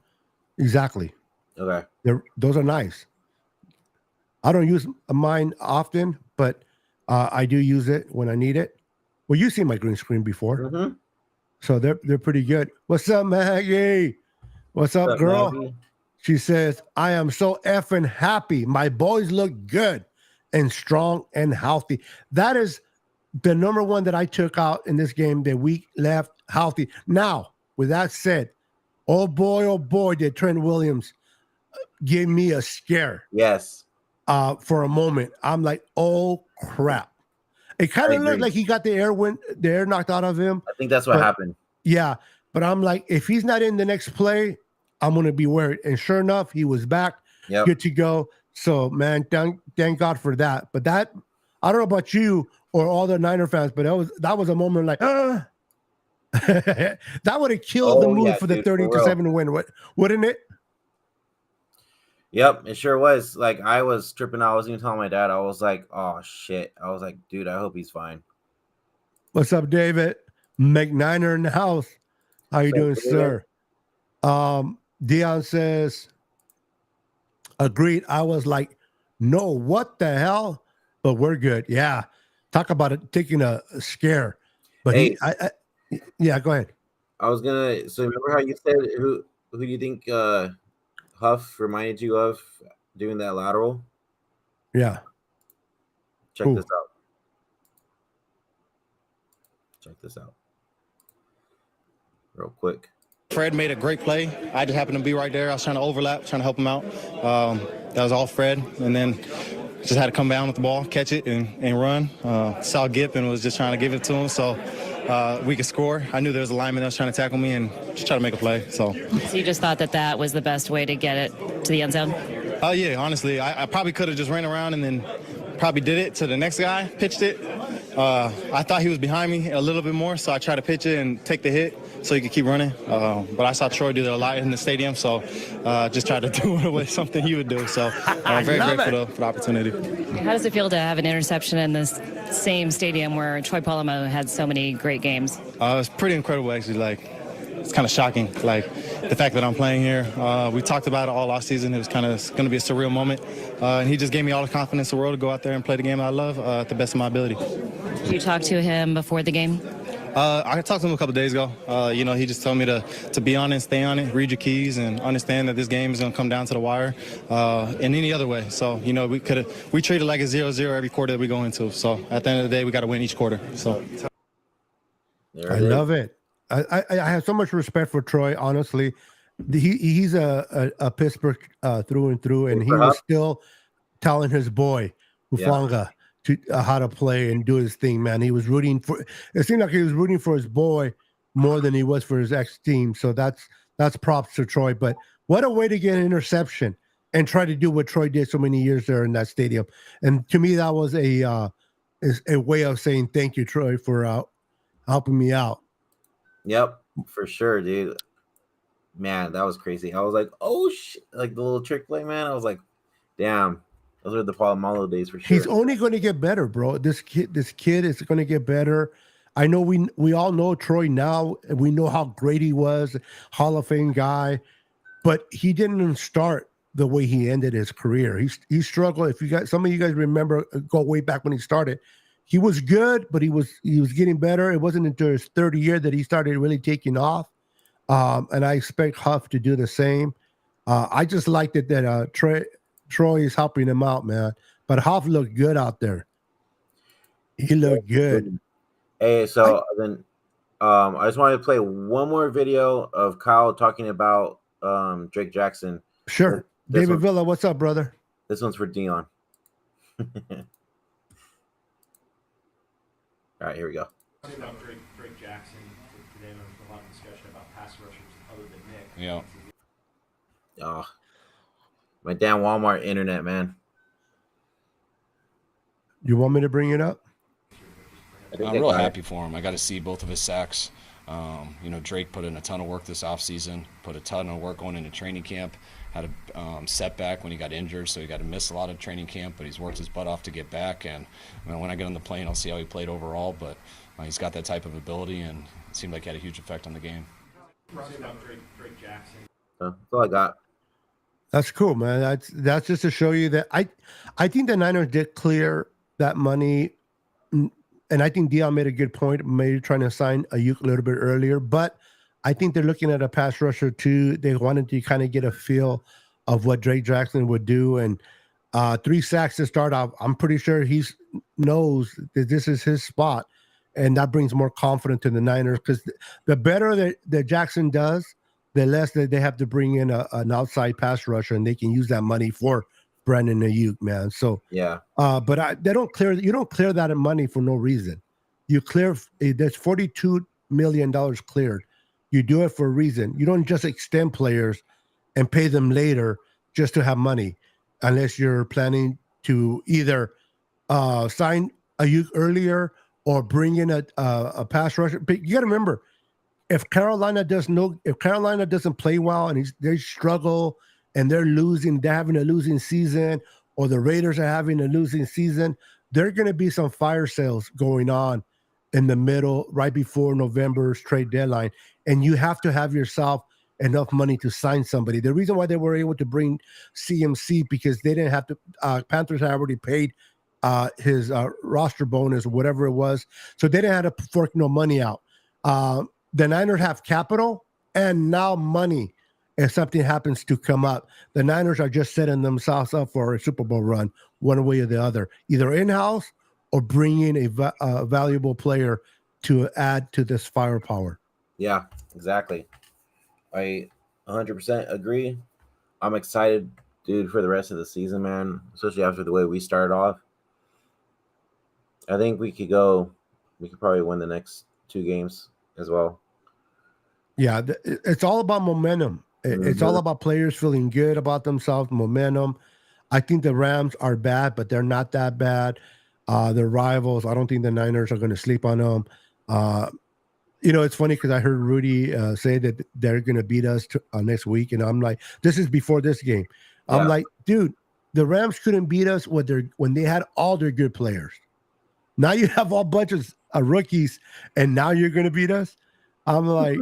Exactly. Okay. Those are nice. I don't use mine often, but I do use it when I need it. Well, you've seen my green screen before, Mm-hmm. so they're pretty good. What's up, Maggie? What's up, girl? Maggie? She says, I am so effing happy. My boys look good and strong and healthy. That is the number one that I took out in this game that we left healthy. Now, with that said, oh boy, did Trent Williams give me a scare. Yes. For a moment. I'm like, oh crap. It kind of looked like he got the air knocked out of him. I think that's what happened. Yeah. But I'm like, if he's not in the next play, I'm going to be worried. And sure enough, he was back, good to go. So, man, thank God for that. But that, I don't know about you or all the Niner fans, but that was a moment like, that would have killed the mood for the 30-7 win, wouldn't it? Yep, it sure was. Like, I was tripping out. I was even telling my dad, I was like, oh, shit. I was like, dude, I hope he's fine. What's up, David? McNiner in the house. How you doing, sir? Dion says, agreed. I was like, no, what the hell? But we're good. Yeah. Talk about it taking a scare. But hey, yeah, go ahead. I was going to, so remember how you said, who do you think Huff reminded you of doing that lateral? Yeah. Check this out. Check this out. Real quick. Fred made a great play. I just happened to be right there. I was trying to overlap, trying to help him out. That was all Fred. And then just had to come down with the ball, catch it, and run. Saw Gipp and was just trying to give it to him so we could score. I knew there was a lineman that was trying to tackle me and just try to make a play. So you just thought that was the best way to get it to the end zone? Yeah, honestly. I probably could have just ran around and then probably did it to the next guy, pitched it. I thought he was behind me a little bit more, so I tried to pitch it and take the hit so he could keep running. But I saw Troy do that a lot in the stadium, so just tried to do it something he would do. So very grateful for the opportunity. How does it feel to have an interception in this same stadium where Troy Polamalu had so many great games? It's pretty incredible, actually. Like, it's kind of shocking, like the fact that I'm playing here. We talked about it all off season. It was kind of going to be a surreal moment. And he just gave me all the confidence in the world to go out there and play the game I love at the best of my ability. Did you talk to him before the game? I talked to him a couple days ago. He just told me to be on it, stay on it, read your keys, and understand that this game is going to come down to the wire in any other way. So, we treat it like a 0-0 every quarter that we go into. So, at the end of the day, we got to win each quarter. So, I love it. I have so much respect for Troy, honestly. He's a Pittsburgh through and through, and he was still telling his boy, Hufanga, to how to play and do his thing, man. He was rooting for – it seemed like he was rooting for his boy more than he was for his ex-team. So that's props to Troy. But what a way to get an interception and try to do what Troy did so many years there in that stadium. And to me, that was a way of saying thank you, Troy, for helping me out. Yep, for sure, dude. Man, that was crazy. I was like, oh, shit. Like the little trick play, man. I was like, damn. Those are the Polamalu days for sure. He's only going to get better, bro. This kid is going to get better. I know we all know Troy now. We know how great he was, Hall of Fame guy, but he didn't start the way he ended his career. He struggled. If you guys, some of you guys remember, go way back when he started. He was good, but he was getting better. It wasn't until his third year that he started really taking off. And I expect Huff to do the same. I just liked it that Troy is helping him out, man. But Huff looked good out there. He looked good. Hey, so then I just wanted to play one more video of Kyle talking about Drake Jackson. Sure. David Villa, what's up, brother? This one's for Dion. All right, here we go. About Drake Jackson today, there was a lot of discussion about pass rushers other than Nick. Yeah. Oh, my damn Walmart internet, man. You want me to bring it up? I'm real happy for him. I got to see both of his sacks. Drake put in a ton of work this offseason, put a ton of work going into training camp, had a setback when he got injured, so he got to miss a lot of training camp, but he's worked his butt off to get back. And when I get on the plane, I'll see how he played overall, but he's got that type of ability, and it seemed like he had a huge effect on the game. About Drake Jackson. So that's all I got. That's cool, man. That's just to show you that I think the Niners did clear that money, and I think Dion made a good point, maybe trying to sign Ayuk a little bit earlier, but I think they're looking at a pass rusher too. They wanted to kind of get a feel of what Drake Jackson would do, and 3 sacks to start off. I'm pretty sure he knows that this is his spot, and that brings more confidence to the Niners because the better that Jackson does, the less that they have to bring in an outside pass rusher, and they can use that money for Brandon Ayuk, man. So Yeah. But they don't clear. You don't clear that money for no reason. You clear. There's $42 million cleared. You do it for a reason. You don't just extend players and pay them later just to have money, unless you're planning to either sign Ayuk earlier or bring in a pass rusher. But you got to remember, if Carolina doesn't play well and they struggle and they're having a losing season, or the Raiders are having a losing season, there are going to be some fire sales going on in the middle, right before November's trade deadline. And you have to have yourself enough money to sign somebody. The reason why they were able to bring CMC, because they didn't have to, Panthers had already paid his roster bonus or whatever it was. So they didn't have to fork no money out. The Niners have capital and now money. If something happens to come up, the Niners are just setting themselves up for a Super Bowl run, one way or the other, either in-house or bring in a valuable player to add to this firepower. Yeah, exactly. I 100% agree. I'm excited, dude, for the rest of the season, man, especially after the way we started off. I think we could probably win the next 2 games as well. Yeah, it's all about momentum. It's all about players feeling good about themselves, momentum. I think the Rams are bad, but they're not that bad. They're rivals. I don't think the Niners are going to sleep on them. It's funny because I heard Rudy say that they're going to beat us next week. And I'm like, this is before this game. I'm like, dude, the Rams couldn't beat us when they had all their good players. Now you have all bunches of rookies, and now you're going to beat us? I'm like,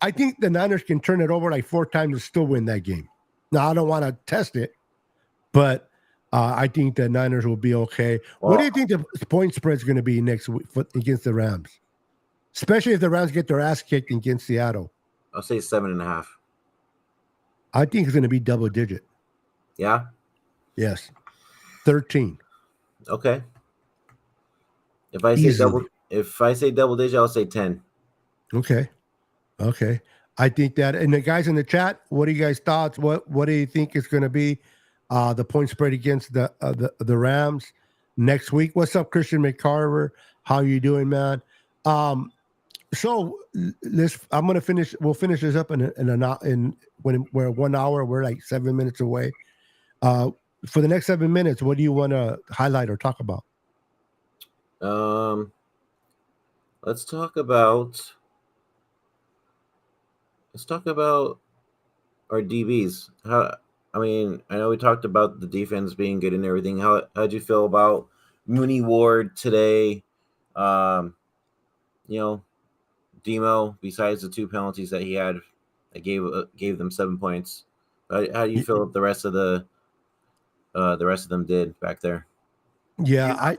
I think the Niners can turn it over like 4 times and still win that game. Now, I don't want to test it, but I think the Niners will be okay. Well, what do you think the point spread is going to be next week against the Rams? Especially if the Rams get their ass kicked against Seattle. I'll say 7.5. I think it's going to be double digit. Yeah? Yes. 13. Okay. If I say double digit, I'll say 10. Okay. I think that, and the guys in the chat, what are you guys' thoughts? What do you think is going to be the point spread against the Rams next week? What's up, Christian McCarver? How you doing, man? So I'm gonna finish. We'll finish this up when we're 1 hour. We're like 7 minutes away. For the next 7 minutes, what do you want to highlight or talk about? Let's talk about our DBs. I know we talked about the defense being good and everything. How'd you feel about Mooney Ward today? Demo, besides the 2 penalties that he had, that gave them 7 points. How do you feel the rest of them did back there? Yeah,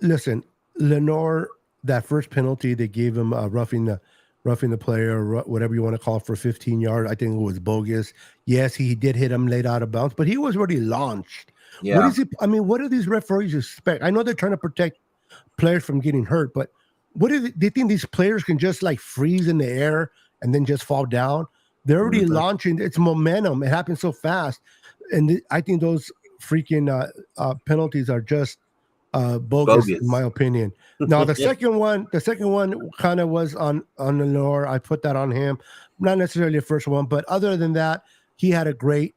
listen, Lenore, that first penalty they gave him, roughing the player, or whatever you want to call it, for 15 yards, I think it was bogus. Yes, he did hit him late out of bounds, but he was already launched. Yeah. What do these referees expect? I know they're trying to protect players from getting hurt, but what do they think these players can just like freeze in the air and then just fall down? They're already launching. It's momentum. It happens so fast. And I think those freaking penalties are just bogus, in my opinion. Now the second one kind of was on Lenore. I put that on him. Not necessarily the first one, but other than that, he had a great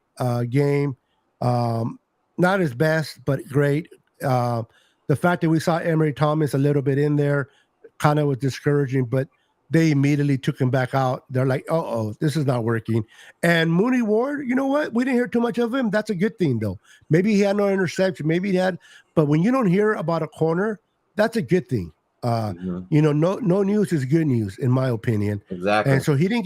game. Not his best, but great. The fact that we saw Emery Thomas a little bit in there kind of was discouraging, but they immediately took him back out. They're like, this is not working. And Mooney Ward, you know what? We didn't hear too much of him. That's a good thing, though. Maybe he had no interception. Maybe he had, but when you don't hear about a corner, that's a good thing. No news is good news, in my opinion. Exactly. And so he didn't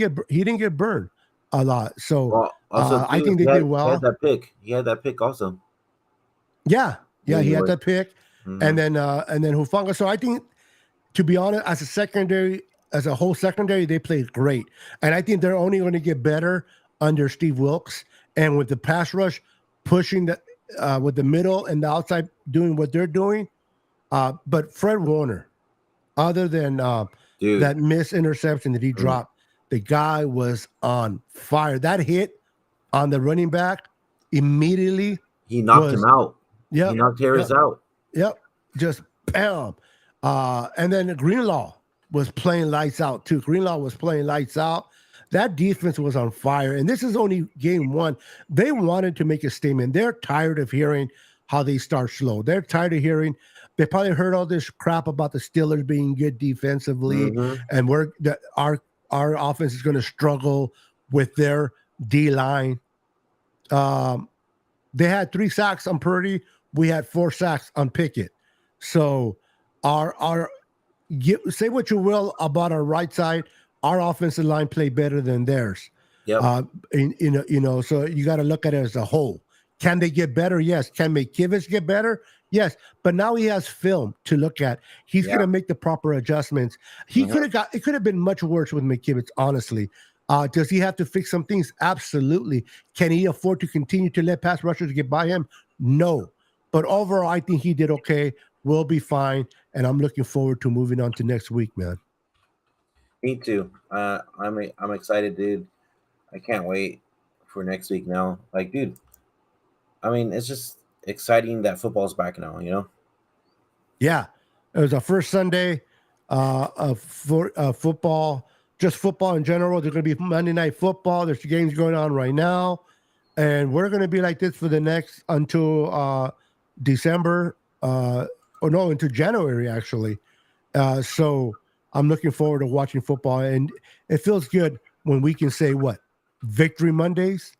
get burned a lot. So Also, I too, think they did well. He had that pick. He had that pick also. Yeah, he had that pick, Mm-hmm. and then Hufanga. So I think, to be honest, as a whole secondary, they played great, and I think they're only going to get better under Steve Wilkes, and with the pass rush pushing with the middle and the outside doing what they're doing. But Fred Warner, other than that missed interception that he dropped, the guy was on fire. That hit on the running back immediately. He knocked him out. Yep. He knocked Harris out. Yep. Just bam. And then Greenlaw was playing lights out too. Greenlaw was playing lights out. That defense was on fire. And this is only game one. They wanted to make a statement. They're tired of hearing how they start slow. They're tired of hearing. They probably heard all this crap about the Steelers being good defensively, and our offense is going to struggle with their D line. They had 3 sacks on Purdy. We had 4 sacks on Pickett. So say what you will about our right side, our offensive line played better than theirs. Yep. So you got to look at it as a whole. Can they get better? Yes. Can McKivitz get better? Yes. But now he has film to look at. He's going to make the proper adjustments. It could have been much worse with McKivitz, honestly. Does he have to fix some things? Absolutely. Can he afford to continue to let pass rushers get by him? No. But overall, I think he did okay. We'll be fine. And I'm looking forward to moving on to next week, man. Me too. I'm excited, dude. I can't wait for next week now. Like, dude, I mean, it's just exciting that football's back now, you know? Yeah. It was our first Sunday of football, just football in general. There's going to be Monday Night Football. There's games going on right now. And we're going to be like this for the next until December, into January, actually. So I'm looking forward to watching football. And it feels good when we can say Victory Mondays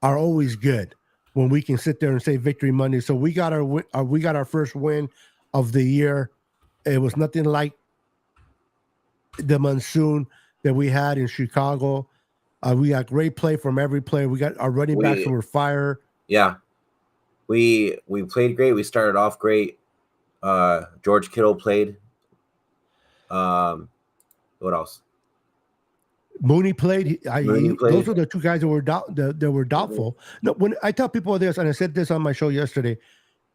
are always good when we can sit there and say Victory Monday. So we got our first win of the year. It was nothing like the monsoon that we had in Chicago. We got great play from every player. We got our running backs who were fire. Yeah. We played great. We started off great. George Kittle played. What else? Mooney played. Mooney played. Those were the 2 guys that were doubtful. No, when I tell people this, and I said this on my show yesterday,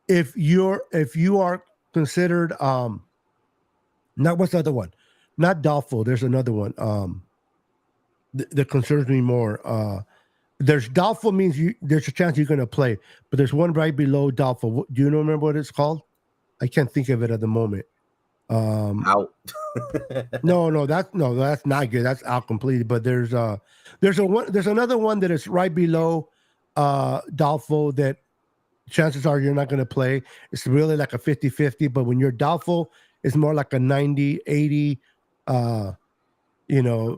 if you are considered not what's the other one, not doubtful. There's another one that concerns me more. There's doubtful means there's a chance you're going to play, but there's one right below doubtful. Do you remember what it's called? I can't think of it at the moment. Out. No, that's not good. That's out completely. But there's another one that is right below doubtful that chances are you're not going to play. It's really like a 50-50, but when you're doubtful, it's more like a 90-80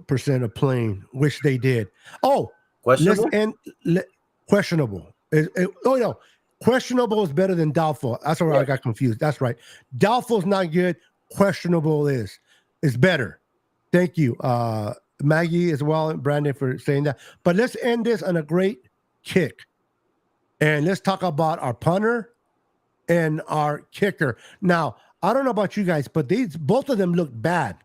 percent of playing, which they did. Oh, questionable. Questionable. Questionable is better than doubtful. That's where I got confused. That's right. Doubtful is not good. Questionable is better. Thank you, Maggie, as well, and Brandon, for saying that. But let's end this on a great kick, and let's talk about our punter and our kicker. Now, I don't know about you guys, but both of them look bad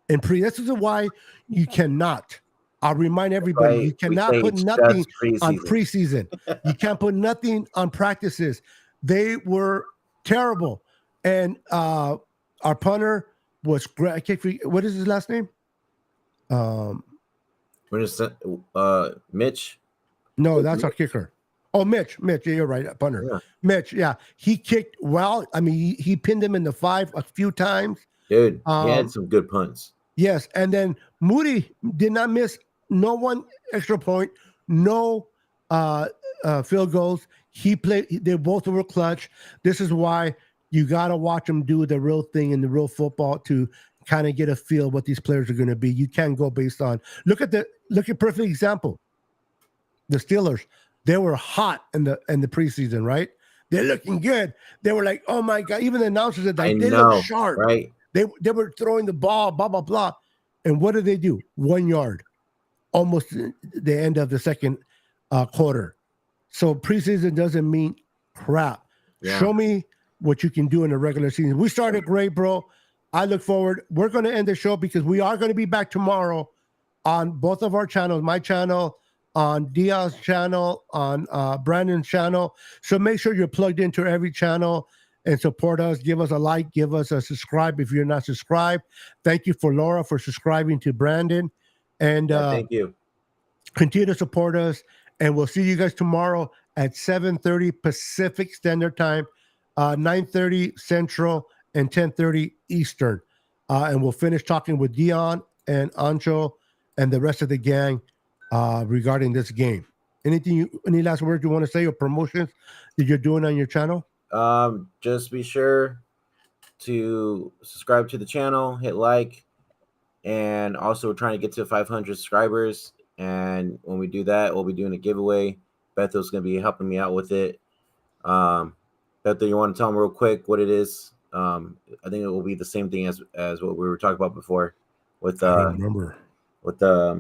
in pre. This is why you cannot. I'll remind everybody, you cannot put nothing on preseason. You can't put nothing on practices. They were terrible. And our punter was great. I can't forget, what is his last name? What is that? Mitch? No, that's our kicker. Oh, Mitch. Yeah, you're right. Punter. Yeah. Mitch, yeah. He kicked well. I mean, he pinned him in the 5 a few times. Dude, he had some good punts. Yes. And then Moody did not miss no one extra point, no field goals. He played. They both were clutch. This is why you got to watch them do the real thing in the real football to kind of get a feel of what these players are going to be. You can't go based on look at perfect example. The Steelers, they were hot in the preseason, right? They're looking good. They were like, oh my God. Even the announcers said they look sharp. Right. They were throwing the ball, blah, blah, blah. And what did they do? 1 yard. Almost the end of the second quarter. So preseason doesn't mean crap. Yeah. Show me what you can do in the regular season. We started great, bro. I look forward. We're going to end the show because we are going to be back tomorrow on both of our channels, my channel, on Diaz's channel, on Brandon's channel. So make sure you're plugged into every channel and support us. Give us a like, give us a subscribe if you're not subscribed. Thank you for Laura for subscribing to Brandon. And thank you. Continue to support us. And we'll see you guys tomorrow at 7:30 Pacific Standard Time, 9:30 Central, and 10:30 Eastern. And we'll finish talking with Dion and Ancho and the rest of the gang regarding this game. Any last words you want to say or promotions that you're doing on your channel? Just be sure to subscribe to the channel, hit like, and also we're trying to get to 500 subscribers. And when we do that, we'll be doing a giveaway. Bethel's going to be helping me out with it. Bethel, you want to tell them real quick what it is? I think it will be the same thing as what we were talking about before. With I don't remember. With I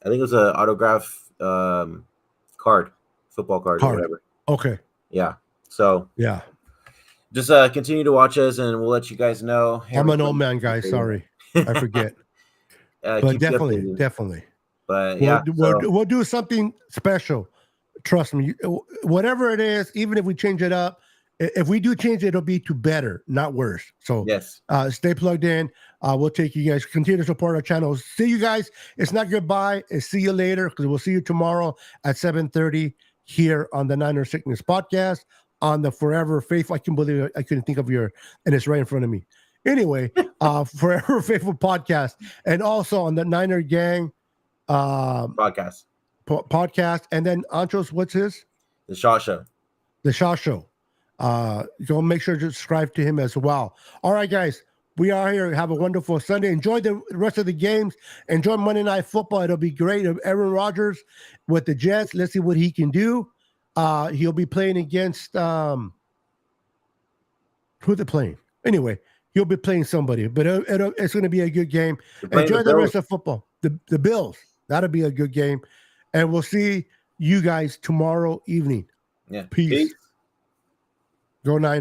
think it was an autograph card, football card or whatever. Okay. Yeah. So yeah, just continue to watch us, and we'll let you guys know. I'm an old man, guys. Sorry, I forget. But definitely. But we'll do something special. Trust me. Whatever it is, even if we change it up, if we do change it, it'll be to better, not worse. So yes, stay plugged in. We'll take you guys. Continue to support our channel. See you guys. It's not goodbye. It's see you later, because we'll see you tomorrow at 7:30 here on the Niner Sickness Podcast on the Forever Faithful. I can't believe I couldn't think of and it's right in front of me. Anyway, Forever Faithful Podcast, and also on the Niner Gang podcast. And then Ancho's, what's his? The Shaw Show. The Shaw Show. Go make sure to subscribe to him as well. All right, guys. We are here. Have a wonderful Sunday. Enjoy the rest of the games. Enjoy Monday Night Football. It'll be great. Aaron Rodgers with the Jets. Let's see what he can do. He'll be playing against who they're playing. Anyway, he'll be playing somebody, but it's going to be a good game. Enjoy the rest of football. The Bills. That'll be a good game. And we'll see you guys tomorrow evening. Yeah. Peace. Go Niners.